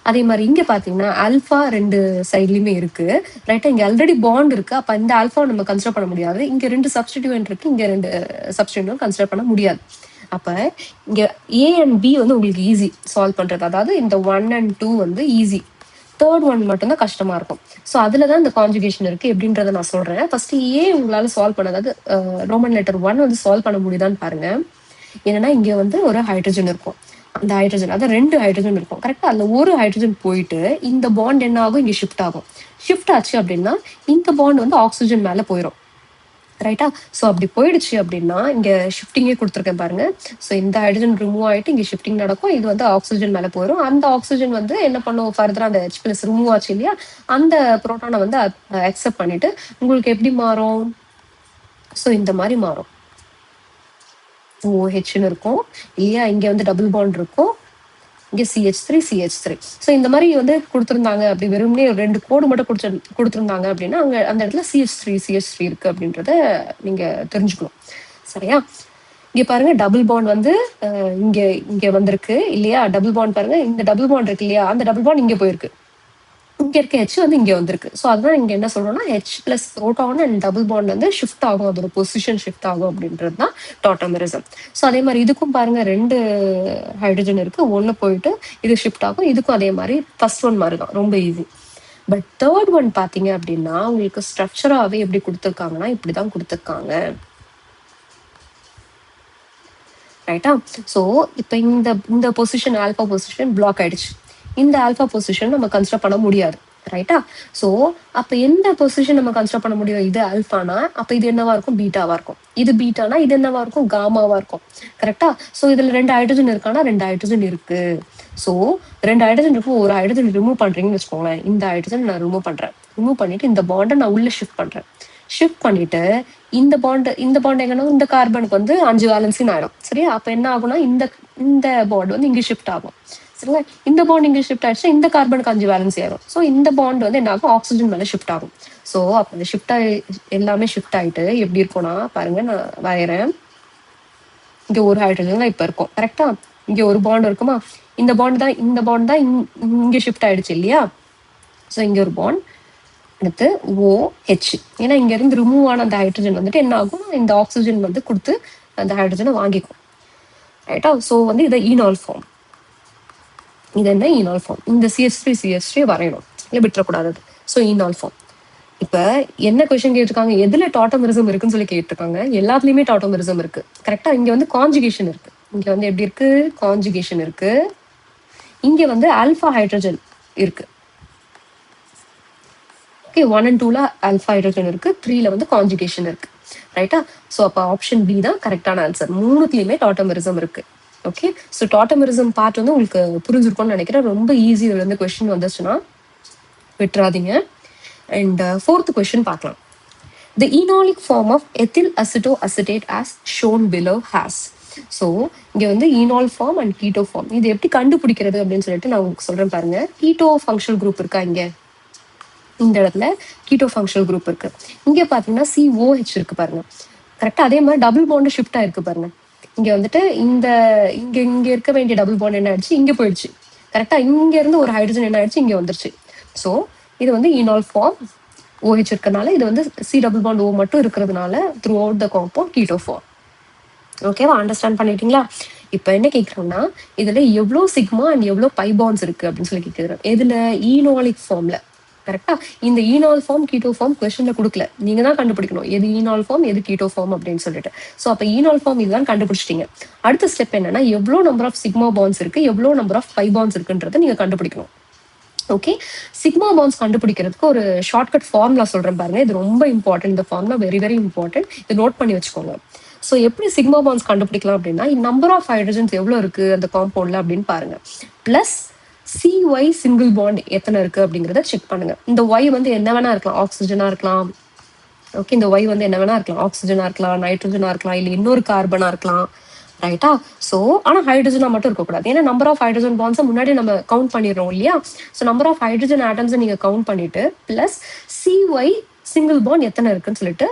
Speaker 1: அதே மாதிரி இங்க பாத்தீங்கன்னா ஆல்ஃபா 2 சைட்லயுமே இருக்கு. ரைட்டா? இங்க ஆல்ரெடி பாண்ட் இருக்கு. அப்ப இந்த ஆல்ஃபா நம்ம கன்சிடர் பண்ண முடியாது. இங்க 2 சப்ஸ்டிடியூவன்ட் இருக்கு, இங்க 2 சப்ஸ்டிடியூவன்ட் கன்சிடர் பண்ண முடியாது. அப்ப இங்க ஏ அண்ட் பி வந்து உங்களுக்கு ஈஸி சால்வ் பண்றது. அதாவது இந்த 1 and 2 வந்து ஈஸி. தேர்ட் ஒன் மட்டும்தான் கஷ்டமா இருக்கும். ஸோ அதுலதான் இந்த கான்ஜுகேஷன் இருக்கு எப்படின்றத நான் சொல்றேன். ஃபர்ஸ்ட் ஏ உங்களால சால்வ் பண்ண, அதாவது ரோமன் லெட்டர் 1 வந்து சால்வ் பண்ண முடியுதான்னு பாருங்க. என்னன்னா இங்க வந்து ஒரு ஹைட்ரஜன் இருக்கும். அந்த ஹைட்ரஜன், அதாவது 2 ஹைட்ரஜன் இருக்கும். கரெக்டா? அதுல ஒரு ஹைட்ரஜன் போயிட்டு இந்த பாண்ட் என்ன ஆகும், இங்க ஷிஃப்ட் ஆகும். ஷிஃப்ட் ஆச்சு அப்படின்னா இந்த பாண்ட் வந்து ஆக்சிஜன் மேல போயிடும். ரைட்டா? ஸோ அப்படி போயிடுச்சு அப்படின்னா இங்க ஷிஃப்டிங்கே கொடுத்துருக்கேன் பாருங்க. ஸோ இந்த ஹைட்ரஜன் ரிமூவ் ஆயிட்டு இங்க ஷிஃப்டிங் நடக்கும். இது வந்து ஆக்சிஜன் மேல போயிடும். அந்த ஆக்சிஜன் வந்து என்ன பண்ணும், ஃபர்தரா அந்த H+ ரிமூவ் ஆச்சு இல்லையா, அந்த புரோட்டானை வந்து அக்செப்ட் பண்ணிட்டு உங்களுக்கு எப்படி மாறும், ஸோ இந்த மாதிரி மாறும். OHன்னு இருக்கும் இல்லையா? இங்க வந்து டபுள் பாண்ட் இருக்கும், இங்க CH3. ஸோ இந்த மாதிரி வந்து கொடுத்துருந்தாங்க. அப்படி வெறும்னே 2 கோடு மட்டும் கொடுத்துருந்தாங்க அப்படின்னா அங்க அந்த இடத்துல CH3 இருக்கு அப்படின்றத நீங்க தெரிஞ்சுக்கணும். சரியா? இங்க பாருங்க, டபுள் பாண்ட் வந்து இங்க இங்க வந்திருக்கு இல்லையா? டபுள் பாண்ட் பாருங்க, இந்த டபுள் பாண்ட் இருக்கு இல்லையா, அந்த டபுள் பாண்ட் இங்க போயிருக்கு. இங்க இருக்க H வந்து இங்க வந்திருக்கு. ஸோ அதுதான் இங்க என்ன சொல்றோம்னா H+ proton and double bond வந்து ஷிஃப்ட் ஆகும், அதோட பொசிஷன் ஷிஃப்ட் ஆகும் அப்படின்றது தான் டாட்டோமெரிசம். ஸோ அதே மாதிரி இதுக்கும் பாருங்க 2 ஹைட்ரஜன் இருக்கு, ஒன்று போயிட்டு இது ஷிஃப்ட் ஆகும். இதுக்கும் அதே மாதிரி ஃபர்ஸ்ட் ஒன் மாதிரி தான், ரொம்ப ஈஸி. பட் தேர்ட் ஒன் பாத்தீங்க அப்படின்னா உங்களுக்கு ஸ்ட்ரக்சராகவே எப்படி கொடுத்துருக்காங்கன்னா இப்படிதான் கொடுத்துருக்காங்க. ரைட்டா? ஸோ இப்போ இந்த பொசிஷன் ஆல்ஃபா பொசிஷன் பிளாக் ஆயிடுச்சு. இந்த ஆல்ஃபா பொசிஷன் நம்ம கன்சிடர் பண்ண முடியாது. ரைட்டா? ஸோ அப்போ எந்த பொசிஷன் நம்ம கன்சிடர் பண்ண முடியும், இது ஆல்ஃபானா அப்போ இது என்னவா இருக்கும், பீட்டாவா இருக்கும். இது பீட்டானா இது என்னவா இருக்கும், காமாவா இருக்கும். கரெக்டா? ஸோ இதுல 2 ஹைட்ரஜன் இருக்கானா, 2 ஹைட்ரஜன் இருக்கு. ஸோ 2 ஹைட்ரஜன் இருக்கும், ஒரு ஹைட்ரஜன் ரிமூவ் பண்றீங்கன்னு வச்சுக்கோங்களேன். இந்த ஹைட்ரஜன் நான் ரிமூவ் பண்றேன். ரிமூவ் பண்ணிட்டு இந்த பாண்டை நான் உள்ள ஷிஃப்ட் பண்றேன். ஷிஃப்ட் பண்ணிட்டு இந்த பாண்ட் எங்கன்னா இந்த கார்பனுக்கு வந்து 5 வேலன்சின்னு ஆயிடும். சரியா? அப்ப என்ன ஆகும்னா இந்த பாண்ட் வந்து இங்க ஷிஃப்ட் ஆகும். சரிங்களா? இந்த பாண்ட் இங்க ஷிஃப்ட் ஆயிடுச்சுன்னா இந்த கார்பனுக்கு 5 வேலன்சி ஆயிடும். ஸோ இந்த பாண்ட் வந்து என்ன ஆகும், ஆக்சிஜன் மேல ஷிஃப்ட் ஆகும். ஸோ அப்ப இந்த எல்லாமே ஷிஃப்ட் ஆயிட்டு எப்படி இருக்கும்னா பாருங்க, நான் வரையறேன். இங்க ஒரு ஹைட்ரஜன் தான் இப்ப இருக்கும். கரெக்டா? இங்க ஒரு பாண்ட் இருக்குமா, இந்த பாண்ட் தான் இங்க ஷிஃப்ட் ஆயிடுச்சு இல்லையா? ஸோ இங்க ஒரு பாண்ட், அடுத்து OH. ஏன்னா இங்க இருந்து ரிமூவ் ஆன அந்த ஹைட்ரஜன் வந்துட்டு என்ன ஆகும், இந்த ஆக்சிஜன் வந்து கொடுத்து அந்த ஹைட்ரஜனை வாங்கிக்கும். ரைட்டா? ஸோ வந்து இதை ஈனால் ஃபார்ம். இது என்ன ஈனால் ஃபார்ம். இந்த CH3 வரையணும், இல்லை விட்டுறக்கூடாது. So ஈனால் form. இப்ப என்ன கொஸ்டின் கேட்டிருக்காங்க, எதுல டாட்டோமெரிசம் இருக்குன்னு சொல்லி கேட்டிருக்காங்க. எல்லாத்துலயுமே டாட்டோமெரிசம் இருக்கு. கரெக்டா? இங்க வந்து கான்ஜுகேஷன் இருக்கு. இங்க வந்து எப்படி இருக்கு, கான்ஜுகேஷன் இருக்கு. இங்க வந்து ஆல்ஃபா ஹைட்ரஜன் இருக்கு. ஓகே, 1 and 2ல ஆல்ஃபா ஹைட்ரஜன் இருக்கு, 3ல வந்து கான்ஜுகேஷன் இருக்கு. ரைட்டா? ஸோ அப்போ ஆப்ஷன் பி தான் கரெக்டான ஆன்சர். 3த்துலயுமே டாட்டோமெரிசம் இருக்கு. ஓகே, ஸோ டாட்டோமெரிசம் பார்ட் வந்து உங்களுக்கு புரிஞ்சிருக்கும்னு நினைக்கிறேன். ரொம்ப ஈஸி. இதுல இருந்து கொஸ்டின் வந்துச்சுன்னா விட்டுறாதீங்க. அண்ட் 4th கொஸ்டின் பார்க்கலாம். The enolic form of ethyl acetoacetate as shown below has. So இங்க வந்து ஈனால் ஃபார்ம் அண்ட் கீட்டோ ஃபார்ம், இது எப்படி கண்டுபிடிக்கிறது அப்படின்னு சொல்லிட்டு நான் உங்களுக்கு சொல்றேன் பாருங்க. கீட்டோ ஃபங்க்ஷனல் குரூப் இருக்கா இங்க, இந்த இடத்துல கீட்டோ ஃபங்க்ஷனல் குரூப் இருக்கு. இங்க பாத்தீங்கன்னா COH இருக்கு பாருங்க. கரெக்டா அதே மாதிரி டபுள் பாண்ட் ஷிஃப்ட் ஆயிருக்கு பாருங்க. இங்க வந்துட்டு இங்க இருக்க வேண்டிய டபுள் பாண்ட் என்ன ஆயிடுச்சு, இங்க போயிடுச்சு. கரெக்டா இங்க இருந்து ஒரு ஹைட்ரஜன் என்ன ஆயிடுச்சு, இங்க வந்துருச்சு. ஸோ இது வந்து ஈனால் ஃபார்ம் OH இருக்கனால, இது வந்து C டபுள் பாண்ட் O மட்டும் இருக்கிறதுனால throughout the compound keto form. ஓகேவா, அண்டர்ஸ்டாண்ட் பண்ணிட்டீங்களா? இப்போ என்ன கேட்குறோம்னா, இதுல எவ்வளோ சிக்மா அண்ட் எவ்வளோ பை பாண்ட்ஸ் இருக்கு அப்படின்னு சொல்லி கேட்குறோம். எதுல? ஈனாலிக் ஃபார்ம்ல. கரெக்டா? இந்த ஈனால் ஃபார்ம் கீட்டோ ஃபார்ம் கொஸ்டின்ல கொடுக்கல, நீங்க தான் கண்டுபிடிக்கணும் எது ஈனால் ஃபார்ம் எது கீட்டோ ஃபார்ம் அப்படின்னு சொல்லிட்டு. ஸோ அப்போ ஈனால் ஃபார்ம் இதுதான் கண்டுபிடிச்சிட்டீங்க. அடுத்த ஸ்டெப் என்னன்னா, எவ்வளோ நம்பர் ஆஃப் சிக்மா பாண்ட்ஸ் இருக்கு, எவ்வளோ நம்பர் ஆஃப் பை பாண்ட்ஸ் இருக்குன்றதை நீங்க கண்டுபிடிக்கணும். ஓகே, சிக்மா பாண்ட்ஸ் கண்டுபிடிக்கிறதுக்கு ஒரு ஷார்ட்கட் ஃபார்முலா சொல்றேன் பாருங்க. இது ரொம்ப இம்பார்ட்டன்ட். இந்த ஃபார்முலா வெரி வெரி இம்பார்ட்டன்ட். இது நோட் பண்ணி வச்சுக்கோங்க. ஸோ எப்படி சிக்மா பாண்ட்ஸ் கண்டுபிடிக்கலாம் அப்படின்னா, நம்பர் ஆஃப் ஹைட்ரஜன்ஸ் எவ்வளோ இருக்கு அந்த காம்பவுண்ட்ல அப்படின்னு பாருங்க, பிளஸ் CY சிங்கிள் பாண்ட் எத்தனை இருக்கு அப்படிங்கிறத செக் பண்ணுங்க. இந்த Y வந்து என்ன வேணா இருக்கலாம், ஆக்சிஜனா இருக்கலாம். ஓகே, இந்த Y வந்து என்ன வேணா இருக்கலாம், ஆக்சிஜனா இருக்கலாம், நைட்ரஜனா இருக்கலாம், இல்லை இன்னொரு கார்பனா இருக்கலாம். ரைட்டா? ஸோ ஆனால் ஹைட்ரஜனா மட்டும் இருக்கக்கூடாது. ஏன்னா நம்பர் ஆஃப் ஹைட்ரஜன் பாண்ட்ஸை முன்னாடி நம்ம கவுண்ட் பண்ணிடுறோம் இல்லையா? ஸோ நம்பர் ஆஃப் ஹைட்ரஜன் ஆட்டம்ஸை நீங்கள் கவுண்ட் பண்ணிட்டு பிளஸ் CY சிங்கிள் பாண்ட் எத்தனை இருக்குன்னு சொல்லிட்டு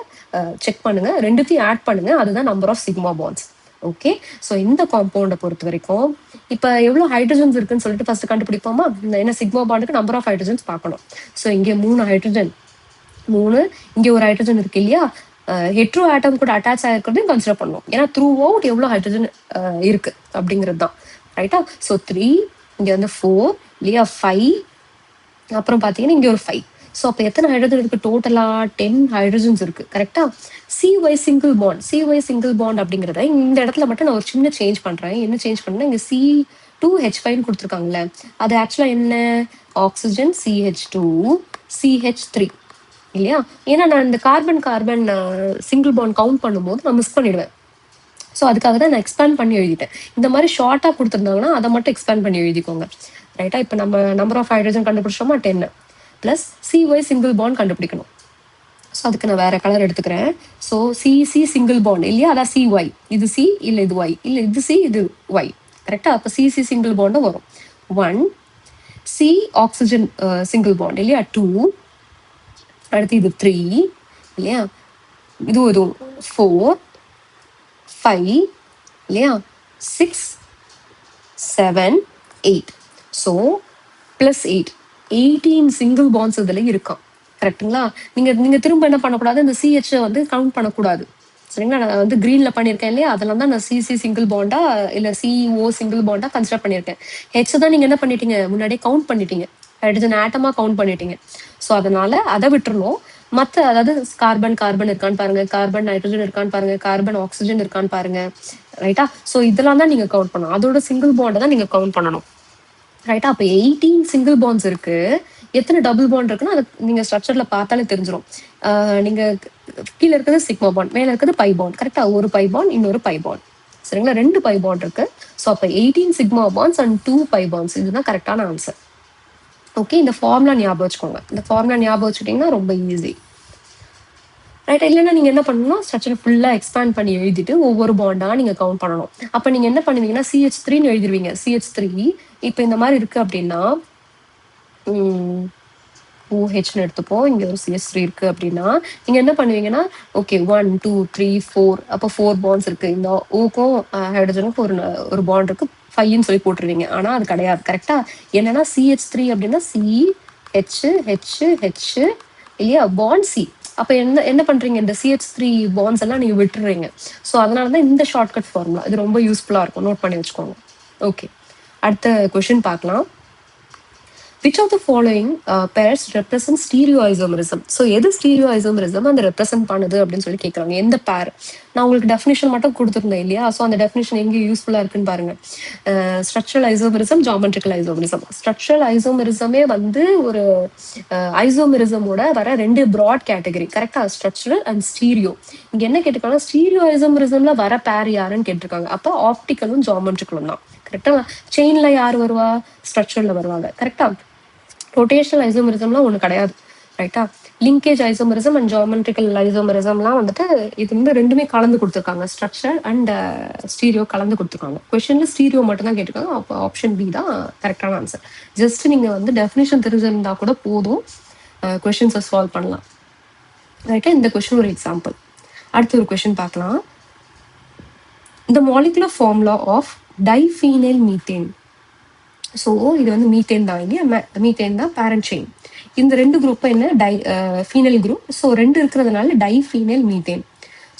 Speaker 1: செக் பண்ணுங்க. ரெண்டுத்தையும் ஆட் பண்ணுங்க, அதுதான் number of sigma bonds. Okay, so இந்த காம்பவுண்டை பொறுத்த வரைக்கும் இப்போ எவ்வளோ ஹைட்ரஜன்ஸ் இருக்குன்னு சொல்லிட்டு ஃபர்ஸ்ட் கண்டுபிடிப்போமா? ஏன்னா சிக்மா பாண்டுக்கு நம்பர் ஆஃப் ஹைட்ரஜன்ஸ் பார்க்கணும். ஸோ இங்கே 3 ஹைட்ரஜன், 3 இங்கே ஒரு ஹைட்ரஜன் இருக்கு இல்லையா? ஹெட்ரோ ஆட்டம் கூட அட்டாச் ஆகிருக்கிறதையும் கன்சிடர் பண்ணும். ஏன்னா த்ரூ அவுட் எவ்வளோ ஹைட்ரஜன் இருக்கு அப்படிங்கிறது தான். ரைட்டா? ஸோ 3, இங்கே வந்து 4 இல்லையா, 5, அப்புறம் பார்த்தீங்கன்னா இங்கே ஒரு 5. ஸோ அப்போ எத்தனை ஹைட்ரஜன் இருக்கு டோட்டலா? 10 ஹைட்ரஜன்ஸ் இருக்கு. கரெக்டா? CY சிங்கிள் பாண்ட் அப்படிங்கிறத இந்த இடத்துல மட்டும் நான் ஒரு சின்ன சேஞ்ச் பண்றேன். என்ன சேஞ்ச் பண்ணேன், இங்க C2H5 கொடுத்துருக்காங்கல்ல, அது ஆக்சுவலா என்ன, ஆக்சிஜன் CH2 CH3 இல்லையா? ஏன்னா நான் இந்த கார்பன் சிங்கிள் பாண்ட் கவுண்ட் பண்ணும்போது நான் மிஸ் பண்ணிடுவேன். ஸோ அதுக்காக தான் நான் எக்ஸ்பேண்ட் பண்ணி எழுதிட்டேன். இந்த மாதிரி ஷார்ட்டாக கொடுத்துருந்தாங்கன்னா அதை மட்டும் எக்ஸ்பேண்ட் பண்ணி எழுதிக்கோங்க. ரைட்டா? இப்போ நம்ம நம்பர் ஆஃப் ஹைட்ரஜன் கண்டுபிடிச்சோமா 10 பிளஸ் CY சிங்கிள் பாண்ட் கண்டுபிடிக்கணும். ஸோ அதுக்கு நான் வேற கலர் எடுத்துக்கிறேன். ஸோ CC சிங்கிள் பாண்ட் இல்லையா, அதான் CY, இது C இல்லை இது Y, இல்லை இது C இது Y. கரெக்டா? அப்போ CC சிங்கிள் பாண்டும் வரும். 1 C ஆக்சிஜன் சிங்கிள் பாண்ட் இல்லையா, 2, அடுத்து இது 3 இல்லையா, இது 4 5 இல்லையா, 6 7 8. ஸோ பிளஸ் 18 சிங்கிள் பாண்ட்ஸ் இதில் இருக்கான். கரெக்டுங்களா? நீங்க திரும்ப என்ன பண்ணக்கூடாது, இந்த CH வந்து கவுண்ட் பண்ணக்கூடாது. சரிங்களா? நான் வந்து கிரீன்ல பண்ணியிருக்கேன் இல்லையா, அதெல்லாம் தான் நான் CC சிங்கிள் பாண்டா இல்லை CO சிங்கிள் பாண்டா கன்சிடர் பண்ணியிருக்கேன். H தான் நீங்க என்ன பண்ணிட்டீங்க, முன்னாடியே கவுண்ட் பண்ணிட்டீங்க, ஹைட்ரஜன் ஆட்டமா கவுண்ட் பண்ணிட்டீங்க. ஸோ அதனால அதை விட்டுறணும். மற்ற அதாவது கார்பன் இருக்கான்னு பாருங்க, கார்பன் நைட்ரஜன் இருக்கான்னு பாருங்க, கார்பன் ஆக்சிஜன் இருக்கான்னு பாருங்க. ரைட்டா? ஸோ இதெல்லாம் தான் நீங்க கவுண்ட் பண்ணணும், அதோட சிங்கிள் பாண்டை தான் நீங்க கவுண்ட் பண்ணணும். ரைட்டா? அப்போ 18 சிங்கிள் பாண்ட்ஸ் இருக்கு. எத்தனை டபுள் பாண்ட் இருக்குன்னா அது நீங்க ஸ்ட்ரக்சர்ல பார்த்தாலே தெரிஞ்சிடும். நீங்க கீழே இருக்கிறது சிக்மா பாண்ட், மேல இருக்கிறது பை பாண்ட். கரெக்டா? ஒரு பை பாண்ட், இன்னொரு பை பாண்ட். சரிங்களா? 2 பை பாண்ட் இருக்கு. ஸோ அப்போ 18 sigma bonds and 2 pi bonds, இதுதான் கரெக்டான ஆன்சர். ஓகே, இந்த ஃபார்முலா ஞாபகம் வச்சுக்கோங்க. இந்த ஃபார்முலா ஞாபகம் வச்சுக்கிட்டீங்கன்னா ரொம்ப ஈஸி. ரைட்டா? இல்லைன்னா நீங்க என்ன பண்ணணும், ஸ்ட்ரக்சர் ஃபுல்லா எக்ஸ்பேண்ட் பண்ணி எழுதிட்டு ஒவ்வொரு பாண்டா நீங்க கவுண்ட் பண்ணணும். அப்ப நீங்க என்ன பண்ணுவீங்கன்னா CH3ன்னு எழுதிருவீங்க. CH3 இப்போ இந்த மாதிரி இருக்கு அப்படின்னா OHன்னு எடுத்துப்போம். இங்க ஒரு CH3 இருக்கு அப்படின்னா நீங்க என்ன பண்ணுவீங்கன்னா, ஓகே 1 2 3 4, அப்போ 4 பாண்ட்ஸ் இருக்கு. இந்த ஓக்கும் ஹைட்ரஜனுக்கும் ஒரு பாண்ட் இருக்கு, 5ன்னு சொல்லி போட்டுருவீங்க. ஆனா அது கிடையாது. கரெக்டா? என்னன்னா CH3 அப்படின்னா CH இல்லையா, பாண்ட் C. அப்ப என்ன பண்றீங்க, இந்த CH3 பாண்ட்ஸ் எல்லாம் நீங்க விட்டுறீங்க. ஸோ அதனாலதான் இந்த ஷார்ட்கட் ஃபார்முலா இது ரொம்ப யூஸ்ஃபுல்லா இருக்கும், நோட் பண்ணி வச்சுக்கோங்க. ஓகே, அடுத்த கொஸ்டின் பார்க்கலாம். Which of the following pairs represent stereoisomerism? So எது ஸ்டீரியோஐசோமரிசம் அந்த ரெப்ரசென்ட் பண்ணுது அப்படின்னு சொல்லி கேட்குறாங்க. எந்த பேர்? நான் உங்களுக்கு டெஃபினிஷன் மட்டும் கொடுத்துருந்தேன் இல்லையா? ஸோ அந்த டெஃபினிஷன் எங்கே யூஸ்ஃபுல்லாக இருக்குன்னு பாருங்க. Structural isomerism, geometrical isomerism. Structural ஐசோமரிசமே வந்து ஒரு ஐசோமரிசமோட வர 2 ப்ராட் கேட்டகரி. கரெக்டா? Structural and stereo. இங்கே என்ன கேட்டிருக்காங்க, ஸ்டீரியோ ஐசோமரிசம்ல வர பேர் யாருன்னு கேட்டிருக்காங்க. அப்போ ஆப்டிக்கலும் ஜாமெட்ரிக்கலும் தான். கரெக்டா? செயின்ல யார் வருவா, ஸ்ட்ரக்சர்ல வருவாங்க. கரெக்டா? ரொட்டேஷனல் ஐசோமரிசம்லாம் ஒன்று கிடையாது. ரைட்டா? லிங்கேஜ் ஐசோமரிசம் அண்ட் ஜாமெட்ரிக்கல் ஐசோமரிசம்லாம் வந்துட்டு இது வந்து ரெண்டுமே கலந்து கொடுத்துருக்காங்க. ஸ்ட்ரக்சர் அண்ட் ஸ்டீரியோ கலந்து கொடுத்துருக்காங்க. கொஸ்டின்ல ஸ்டீரியோ மட்டும் தான் கேட்டிருக்காங்க. அப்போ ஆப்ஷன் பி தான் கரெக்டான ஆன்சர். ஜஸ்ட் நீங்க வந்து டெஃபினிஷன் தெரிஞ்சிருந்தா கூட போதும். கொஷின்ஸை சால்வ் பண்ணலாம். ரைட்டா, இந்த கொஷின் ஒரு எக்ஸாம்பிள். அடுத்த ஒரு கொஷின் பார்க்கலாம். இந்த molecular formula of diphenyl methane. So இது வந்து மீத்தேன் தான், இல்லையா? மீத்தேன் தான் பேரண்ட் செயின். இந்த ரெண்டு குரூப்பை என்ன ஃபீனைல் குரூப். ஸோ ரெண்டு இருக்கிறதுனால டைஃபீனைல் மீத்தேன்.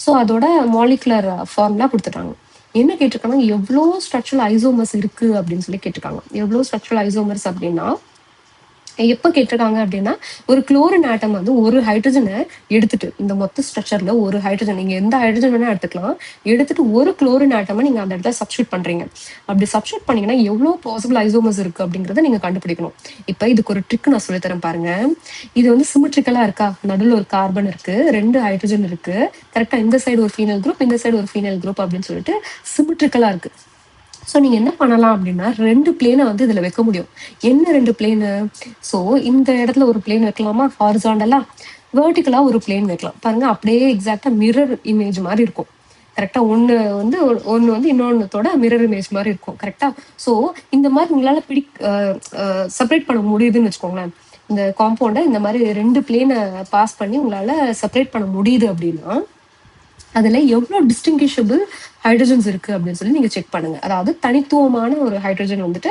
Speaker 1: ஸோ அதோட மாலிகுலர் ஃபார்முலா கொடுத்துட்டாங்க. என்ன கேட்டிருக்காங்க, எவ்வளோ ஸ்ட்ரக்சரல் ஐசோமர்ஸ் இருக்கு அப்படின்னு சொல்லி கேட்டிருக்காங்க. எவ்வளோ ஸ்ட்ரக்சரல் ஐசோமர்ஸ் அப்படின்னா எப்போ கேட்டிருக்காங்க அப்படின்னா, ஒரு குளோரின் ஆட்டம் வந்து ஒரு ஹைட்ரஜனை எடுத்துட்டு, இந்த மொத்த ஸ்ட்ரக்சர்ல ஒரு ஹைட்ரஜன், நீங்க எந்த ஹைட்ரஜன் வேணா எடுத்துக்கலாம், எடுத்துட்டு ஒரு குளோரின் ஆட்டமை நீங்க அந்த இடத்துல சப்ஸ்டியூட் பண்றீங்க. அப்படி சப்ஸ்டியூட் பண்ணீங்கன்னா எவ்வளோ பாசிபிள் ஐசோமர்ஸ் இருக்கு அப்படிங்கிறத நீங்க கண்டுபிடிக்கணும். இப்போ இதுக்கு ஒரு ட்ரிக் நான் சொல்லித்தரேன் பாருங்க. இது வந்து சிமெட்ரிக்கலா இருக்கா, நடுவில் ஒரு கார்பன் இருக்கு, ரெண்டு ஹைட்ரஜன் இருக்கு, கரெக்டா இந்த சைடு ஒரு ஃபீனல் குரூப், இந்த சைடு ஒரு ஃபீனல் குரூப் அப்படின்னு சொல்லிட்டு சிமெட்ரிக்கலா இருக்கு. ஸோ நீங்கள் என்ன பண்ணலாம் அப்படின்னா, ரெண்டு பிளேனை வந்து இதில் வைக்க முடியும். என்ன ரெண்டு பிளேனு? ஸோ இந்த இடத்துல ஒரு பிளேன் வைக்கலாமா, ஹாரிசாண்டலா, வேர்டிக்கலாக ஒரு பிளேன் வைக்கலாம். பாருங்க, அப்படியே எக்ஸாக்டாக மிரர் இமேஜ் மாதிரி இருக்கும். கரெக்டாக ஒன்று வந்து இன்னொன்னத்தோட மிரர் இமேஜ் மாதிரி இருக்கும். கரெக்டாக. ஸோ இந்த மாதிரி உங்களால் செப்பரேட் பண்ண முடியுதுன்னு வச்சுக்கோங்களேன். இந்த காம்பவுண்டை இந்த மாதிரி ரெண்டு பிளேனை பாஸ் பண்ணி உங்களால் செப்பரேட் பண்ண முடியுது அப்படின்னா, அதில் எவ்வளோ டிஸ்டிங்கிஷபிள் ஹைட்ரஜன்ஸ் இருக்குது அப்படின்னு சொல்லி நீங்கள் செக் பண்ணுங்கள். அதாவது தனித்துவமான ஒரு ஹைட்ரஜன் வந்துட்டு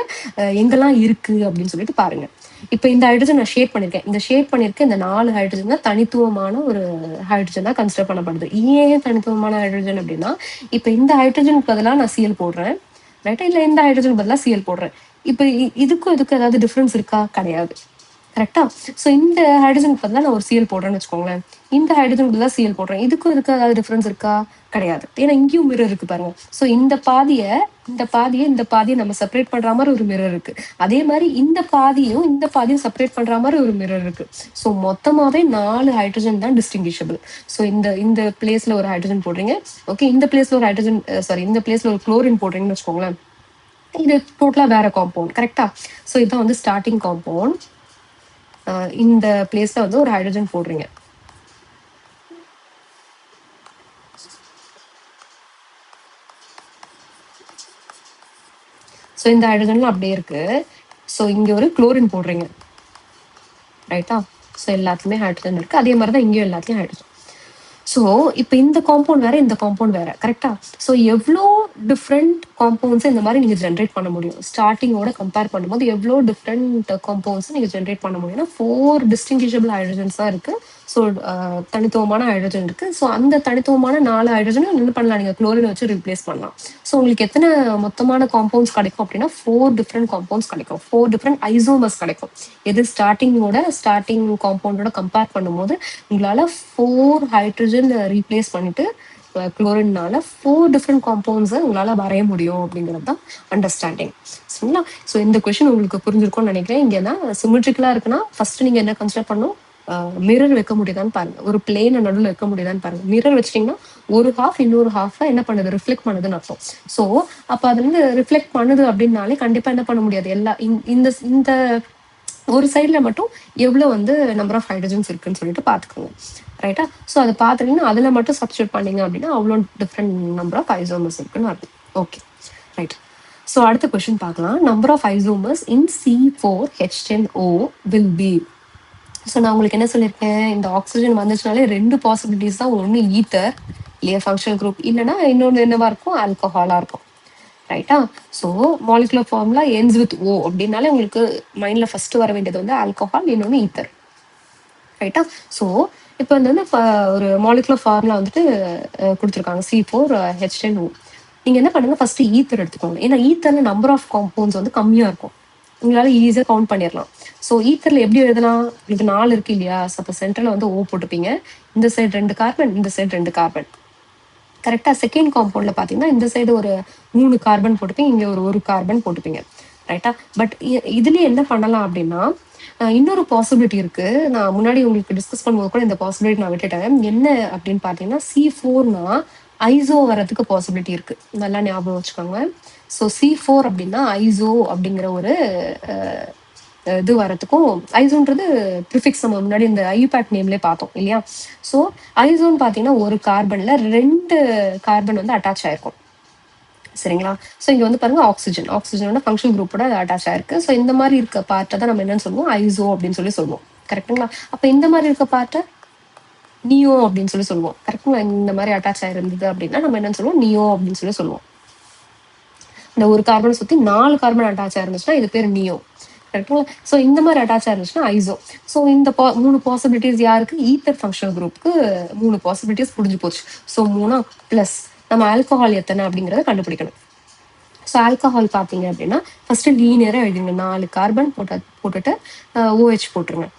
Speaker 1: எங்கெல்லாம் இருக்குது அப்படின்னு சொல்லிட்டு பாருங்கள். இப்போ இந்த ஹைட்ரஜன் நான் ஷேட் பண்ணியிருக்கேன். இந்த ஷேட் பண்ணியிருக்கேன் இந்த 4 ஹைட்ரஜன் தான் தனித்துவமான ஒரு ஹைட்ரஜனாக கன்சிடர் பண்ணப்படுது. ஏன் தனித்துவமான ஹைட்ரஜன் அப்படின்னா, இப்போ இந்த ஹைட்ரஜனுக்கு பதிலாக நான் சிஎல் போடுறேன், ரைட்டா, இல்லை இந்த ஹைட்ரஜன் பதிலாக சிஎல் போடுறேன். இப்போ இதுக்கும் ஏதாவது டிஃப்ரென்ஸ் இருக்கா? கிடையாது. கரெக்டா. ஸோ இந்த ஹைட்ரஜனுக்கு பதிலாக நான் ஒரு சிஎல் போடுறேன்னு வச்சுக்கோங்களேன், இந்த ஹைட்ரஜனுக்கு பதிலாக சிஎல் போடுறேன், இதுக்கும் ஏதாவது டிஃப்ரென்ஸ் இருக்கா? கிடையாது. ஏன்னா இங்கேயும் மிரர் இருக்கு பாருங்க. ஸோ இந்த பாதியை நம்ம செப்பரேட் பண்ற மாதிரி ஒரு மிரர் இருக்கு. அதே மாதிரி இந்த பாதியும் செப்பரேட் பண்ற மாதிரி ஒரு மிரர் இருக்கு. ஸோ மொத்தமாவே 4 ஹைட்ரஜன் தான் டிஸ்டிங்கிஷபிள். ஸோ இந்த பிளேஸ்ல ஒரு ஹைட்ரஜன் போடுறீங்க, ஓகே, இந்த பிளேஸ்ல ஒரு ஹைட்ரஜன், இந்த பிளேஸ்ல ஒரு குளோரின் போடுறீங்கன்னு வச்சுக்கோங்களேன், இது டோட்டலா வேற காம்பவுண்ட். கரெக்டா. ஸோ இதுதான் வந்து ஸ்டார்டிங் காம்பவுண்ட். இந்த பிளேஸ்ல வந்து ஒரு ஹைட்ரஜன் போடுறீங்க. ஸோ இந்த ஹைட்ரஜன்லாம் அப்படியே இருக்கு. ஸோ இங்க ஒரு குளோரின் போடுறீங்க, ரைட்டா. ஸோ எல்லாத்துலயுமே ஹைட்ரஜன் இருக்கு. அதே மாதிரி தான் இங்கேயும் எல்லாத்துலயும் ஹைட்ரஜன். ஸோ இப்போ இந்த காம்பவுண்ட் வேற, இந்த காம்பவுண்ட் வேற, கரெக்டா. ஸோ எவ்வளோ டிஃப்ரெண்ட் காம்பவுண்ட்ஸ் இந்த மாதிரி நீங்க ஜென்ரேட் பண்ண முடியும்? ஸ்டார்டிங்கோட கம்பேர் பண்ணும்போது எவ்வளோ டிஃப்ரெண்ட் காம்பவுண்ட்ஸ் நீங்க ஜென்ரேட் பண்ண முடியும்னா 4 டிஸ்டிங்கிஷபிள் ஹைட்ரஜன்ஸ் தான் இருக்கு. ஸோ தனித்துவமான ஹைட்ரஜன் இருக்கு. ஸோ அந்த தனித்துவமான 4 ஹைட்ரஜனும் என்ன பண்ணலாம், நீங்க குளோரின் வச்சு ரீப்ளேஸ் பண்ணலாம். ஸோ உங்களுக்கு எத்தனை மொத்தமான காம்பவுண்ட்ஸ் கிடைக்கும் அப்படின்னா 4 டிஃப்ரெண்ட் காம்பவுண்ட்ஸ் கிடைக்கும், 4 டிஃப்ரெண்ட் ஐசோமர்ஸ் கிடைக்கும். எது ஸ்டார்டிங் காம்பவுண்டோட கம்பேர் பண்ணும்போது உங்களால 4 ஹைட்ரஜன் ரீப்ளேஸ் பண்ணிட்டு குளோரின்னால 4 டிஃப்ரெண்ட் காம்பவுண்ட்ஸை உங்களால வரைய முடியும் அப்படிங்கிறது தான் அண்டர்ஸ்டாண்டிங். சரிங்களா. ஸோ இந்த கொஸ்டின் உங்களுக்கு புரிஞ்சிருக்கும்னு நினைக்கிறேன். இங்க என்ன சிமெட்ரிக்கலா இருக்குன்னா ஃபர்ஸ்ட் நீங்க என்ன கன்சிடர் பண்ணும், மிரர் வைக்க முடியுதான்னு பாருங்க, ஒரு பிளேனை நடுவில் வைக்க முடியுதான்னு பாருங்க. மிரர் வச்சிட்டிங்கன்னா ஒரு ஹாஃப் இன்னொரு ஹாஃப் என்ன பண்ணுது, ரிஃப்ளெக்ட் பண்ணுதுன்னு அர்த்தம். ஸோ அப்போ அது வந்து ரிஃப்ளெக்ட் பண்ணுது அப்படின்னாலே கண்டிப்பா என்ன பண்ண முடியாது, எல்லா இந்த ஒரு சைட்ல மட்டும் எவ்வளோ வந்து நம்பர் ஆஃப் ஹைட்ரஜன்ஸ் இருக்குன்னு சொல்லிட்டு பார்த்துக்கோங்க, ரைட்டா. ஸோ அதை பார்த்துட்டீங்கன்னா அதில் மட்டும் சப்ஸ்டியூட் பண்ணீங்க அப்படின்னா அவ்வளோ டிஃப்ரெண்ட் நம்பர் ஆஃப் ஐசோமர்ஸ் இருக்குன்னு அர்த்தம். Okay, right. ஸோ அடுத்த கொஸ்டின் பார்க்கலாம். Number of isomers in C4H10O will be. So நான் உங்களுக்கு என்ன சொல்லியிருக்கேன், இந்த ஆக்சிஜன் வந்துச்சுனாலே 2 பாசிபிலிட்டிஸ் தான். ஒன்று ஈத்தர் இல்லையா, ஃபங்க்ஷனல் குரூப், இல்லைன்னா இன்னொன்று என்னவா இருக்கும், ஆல்கஹாலாக இருக்கும், ரைட்டா. So molecular formula ends with O அப்படின்னாலே உங்களுக்கு மைண்டில் ஃபர்ஸ்ட் வர வேண்டியது வந்து ஆல்கஹால், இன்னொன்று ஈத்தர், ரைட்டா. ஸோ இப்போ வந்து ஒரு மாலிகுலர் ஃபார்முலா வந்துட்டு கொடுத்துருக்காங்க C4H10O. நீங்கள் என்ன பண்ணுங்க, ஃபர்ஸ்ட் ஈத்தர் எடுத்துக்கோங்க. ஏன்னா ஈத்தரில் நம்பர் ஆஃப் காம்பவுண்ட்ஸ் வந்து கம்மியாக இருக்கும், உங்களால ஈஸியாக கவுண்ட் பண்ணிடலாம். ஸோ ஈத்தரில் எப்படி எழுதலாம், உங்களுக்கு 4 இருக்கு இல்லையா. அப்போ சென்டரில் வந்து O போட்டுப்பீங்க, இந்த சைடு 2 கார்பன், இந்த சைடு 2 கார்பன், கரெக்டாக. செகண்ட் காம்பவுண்டில் பார்த்தீங்கன்னா இந்த சைடு ஒரு 3 கார்பன் போட்டுப்பீங்க, இங்கே ஒரு கார்பன் போட்டுப்பீங்க, ரைட்டா. பட் இதுலேயே என்ன பண்ணலாம் அப்படின்னா இன்னொரு பாசிபிலிட்டி இருக்கு. நான் முன்னாடி உங்களுக்கு டிஸ்கஸ் பண்ணும்போது கூட இந்த பாசிபிலிட்டி நான் விட்டுட்டேன். என்ன அப்படின்னு பார்த்தீங்கன்னா C4னா ஐசோ வரதுக்கு பாசிபிலிட்டி இருக்கு, நல்லா ஞாபகம் வச்சுக்கோங்க. ஸோ C4 அப்படின்னா ஐசோ அப்படிங்கிற ஒரு இது வரத்துக்கும், ஐசோன்றது ப்ரிஃபிக்ஸ் நம்ம முன்னாடி இந்த ஐயூபேக் நேம்லேயே பார்த்தோம் இல்லையா. ஸோ ஐசோன்னு பார்த்தீங்கன்னா ஒரு கார்பனில் 2 கார்பன் வந்து அட்டாச் ஆயிருக்கும், சரிங்களா. ஸோ இங்கே வந்து பாருங்க ஆக்சிஜனோட ஃபங்க்ஷன் குரூப்போட அட்டாச் ஆயிருக்கு. ஸோ இந்த மாதிரி இருக்க பார்ட்டை தான் நம்ம என்னன்னு சொல்லுவோம், ஐசோ அப்படின்னு சொல்லி சொல்லுவோம், கரெக்டுங்களா? அப்ப இந்த மாதிரி இருக்க பார்ட்டை நியோ அப்படின்னு சொல்லி சொல்லுவோம். கரெக்டுங்களா? இந்த மாதிரி அட்டாச் ஆயிருந்தது அப்படின்னா நம்ம என்னன்னு சொல்லுவோம், நியோ அப்படின்னு சொல்லி சொல்லுவோம். இந்த ஒரு கார்பனை சுத்தி 4 கார்பன் அட்டாச் ஆயிருந்துச்சுன்னா இது பேர் நியோ. கரெக்டுங்களா? ஸோ இந்த மாதிரி அட்டாச் ஆயிருந்துச்சுன்னா ஐசோ. ஸோ இந்த 3 பாசிபிலிட்டிஸ் யாருக்கு? ஈத்தர் ஃபங்க்ஷனல் குரூப்புக்கு 3 பாசிபிலிட்டிஸ் புரிஞ்சு போச்சு. ஸோ 3 பிளஸ் நம்ம ஆல்கஹால் எத்தனை அப்படிங்கிறத கண்டுபிடிக்கணும். ஸோ ஆல்கஹால் பார்த்தீங்க அப்படின்னா ஃபர்ஸ்ட் லீனியராக எழுதுங்க. 4 கார்பன் போட்டுட்டு OH போட்டுருங்க.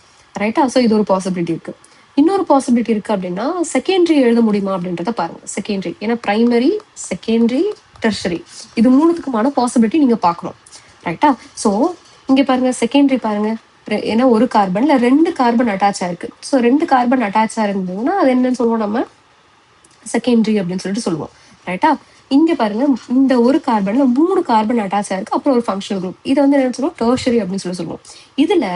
Speaker 1: ரைட்டா? ஸோ இது ஒரு பாசிபிலிட்டி இருக்கு. இன்னொரு பாசிபிலிட்டி இருக்கு அப்படின்னா செகண்டரி எழுத முடியுமா அப்படின்றத பாருங்க. செகண்டரி, ஏன்னா பிரைமரி, செகண்டரி, டெர்ஷரி இது 3த்துக்குமான பாசிபிலிட்டி நீங்க பார்க்கணும். ரைட்டா? ஸோ இங்க பாருங்க, செகண்டரி பாருங்க, ஏன்னா ஒரு கார்பன்ல 2 கார்பன் அட்டாச் ஆயிருக்கு. ஸோ 2 கார்பன் அட்டாச் ஆயிருந்ததுன்னா அது என்னன்னு சொல்லுவோம், நம்ம செகண்டரி அப்படின்னு சொல்லிட்டு சொல்லுவோம். ரைட்டா? இங்க பாருங்க, இந்த ஒரு கார்பன்ல 3 கார்பன் அட்டாச் ஆயிருக்கு, அப்புறம் ஒரு ஃபங்க்ஷனல் குரூப். இதை வந்து என்ன சொல்லுவோம், டெர்ஷரி அப்படின்னு சொல்லி சொல்லுவோம். இதுல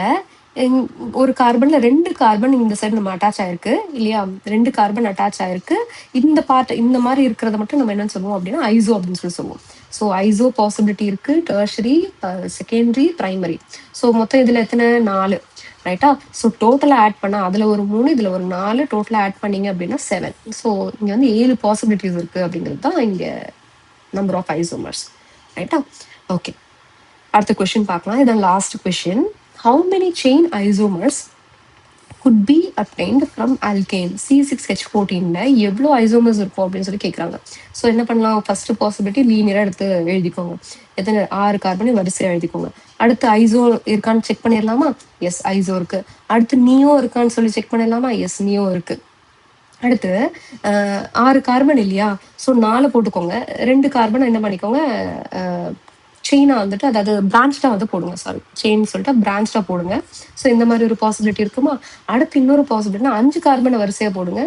Speaker 1: ஒரு கார்பன்ல 2 கார்பன் இந்த சைடு நம்ம அட்டாச் ஆயிருக்கு இல்லையா, 2 கார்பன் அட்டாச் ஆயிருக்கு. இந்த பார்ட் இந்த மாதிரி இருக்கிறத மட்டும் நம்ம என்ன சொல்லுவோம் அப்படின்னா ஐசோ அப்படின்னு சொல்லி சொல்லுவோம். ஸோ ஐசோ பாசிபிலிட்டி இருக்கு, டெர்ஷரி, செகண்டரி, பிரைமரி. ஸோ மொத்தம் இதுல எத்தனை? 4. ரைட்டா? ஸோ டோட்டலாக ஆட் பண்ணால் அதில் ஒரு 3, இதில் ஒரு 4, டோட்டலாக ஆட் பண்ணீங்க அப்படின்னா 7. ஸோ இங்கே வந்து 7 பாசிபிலிட்டிஸ் இருக்குது அப்படிங்கிறது தான் இங்கே நம்பர் ஆஃப் ஐசோமர்ஸ். ரைட்டா? ஓகே, அடுத்த கொஸ்டின் பார்க்கலாம். இதான் last question. How many chain isomers could be obtained from alkane? C6H14ல எவ்வளோ ஐசோமர்ஸ் இருக்கும் அப்படின்னு சொல்லி கேட்குறாங்க. ஸோ என்ன பண்ணலாம், ஃபர்ஸ்ட் பாசிபிலிட்டி லீனியராக எடுத்து எழுதிக்கோங்க. எத்தனை? 6 கார்பனை வரிசையாக எழுதிக்கோங்க. அடுத்து ஐசோ இருக்கான்னு செக் பண்ணிடலாமா? எஸ், ஐசோ இருக்கு. அடுத்து நியோ இருக்கான்னு சொல்லி செக் பண்ணிடலாமா? எஸ், நியோ இருக்கு. அடுத்து 6 கார்பன் இல்லையா, ஸோ 4 போட்டுக்கோங்க. 2 கார்பனை என்ன பண்ணிக்கோங்க, செயினா வந்துட்டு, அதாவது பிரான்ச்டா வந்து போடுங்க. சாரி, செயின் சொல்லிட்டு பிரான்ச்டா போடுங்க. ஸோ இந்த மாதிரி ஒரு பாசிபிலிட்டி இருக்குமா? அடுத்து இன்னொரு பாசிபிலிட்டினா 5 கார்பனை வரிசையா போடுங்க,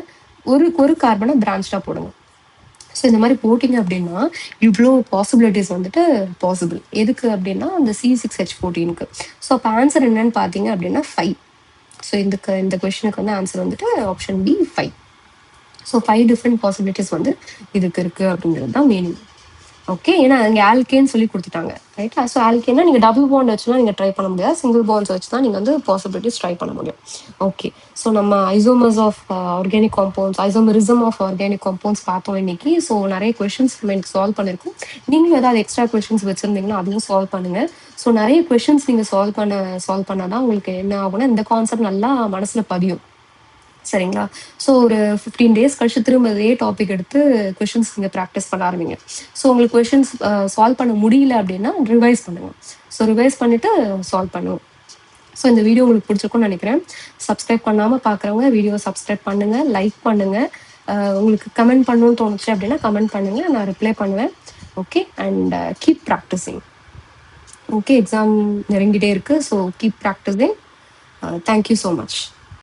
Speaker 1: ஒரு கார்பனை பிரான்ச்டா போடுங்க. ஸோ இந்த மாதிரி போட்டிங்க அப்படின்னா இவ்வளோ பாசிபிலிட்டிஸ் வந்துட்டு பாசிபிள். எதுக்கு அப்படின்னா அந்த C6H14க்கு. ஸோ அப்போ ஆன்சர் என்னன்னு பார்த்தீங்க அப்படின்னா 5. ஸோ இந்த கொஸ்டினுக்கு வந்து ஆன்சர் வந்துட்டு option B 5. So 5 different possibilities வந்து இதுக்கு இருக்கு அப்படிங்கிறது தான் மீனிங். ஓகே, ஏன்னா இங்கே ஆல்கேன்னு சொல்லி கொடுத்துட்டாங்க. ரைட்டா? ஸோ ஆல்கேன்னா நீங்கள் டபுள் பாண்ட் வச்சுலாம் நீங்கள் ட்ரை பண்ண முடியாது, சிங்கிள் பாண்ட்ஸ் வச்சு தான் நீங்கள் வந்து பாசிபிலிட்டிஸ் ட்ரை பண்ண முடியும். ஓகே, ஸோ நம்ம isomers of organic compounds, isomerism of organic compounds பார்த்தோம் இன்னைக்கு. ஸோ நிறைய கொஸ்டின்ஸ் நம்ம எனக்கு சால்வ் பண்ணியிருக்கோம். நீங்களும் ஏதாவது எக்ஸ்ட்ரா கொஸ்டின்ஸ் வச்சுருந்தீங்கன்னா அதையும் சால்வ் பண்ணுங்கள். ஸோ நிறைய கொஸ்டின்ஸ் நீங்கள் சால்வ் பண்ணாதான் உங்களுக்கு என்ன ஆகும்னா இந்த கான்செப்ட் நல்லா மனசில் பதியும். சரிங்களா? ஸோ ஒரு 15 days கழிச்சு திரும்ப அதே டாபிக் எடுத்து கொஷின்ஸ் நீங்கள் ப்ராக்டிஸ் பண்ண ஆரம்பிங்க. ஸோ உங்களுக்கு கொஷின்ஸ் சால்வ் பண்ண முடியல அப்படின்னா ரிவைஸ் பண்ணுங்க. ஸோ ரிவைஸ் பண்ணிட்டு சால்வ் பண்ணுவோம். ஸோ இந்த வீடியோ உங்களுக்கு பிடிச்சிருக்கும்னு நினைக்கிறேன். சப்ஸ்கிரைப் பண்ணாமல் பார்க்குறவங்க வீடியோ சப்ஸ்கிரைப் பண்ணுங்க, லைக் பண்ணுங்க. உங்களுக்கு கமெண்ட் பண்ணணும்னு தோணுச்சு அப்படின்னா கமெண்ட் பண்ணுங்க, நான் ரிப்ளை பண்ணுவேன். Okay, and keep practising. Okay, exam நெருங்கிட்டே இருக்கு. So keep practising. Thank you so much.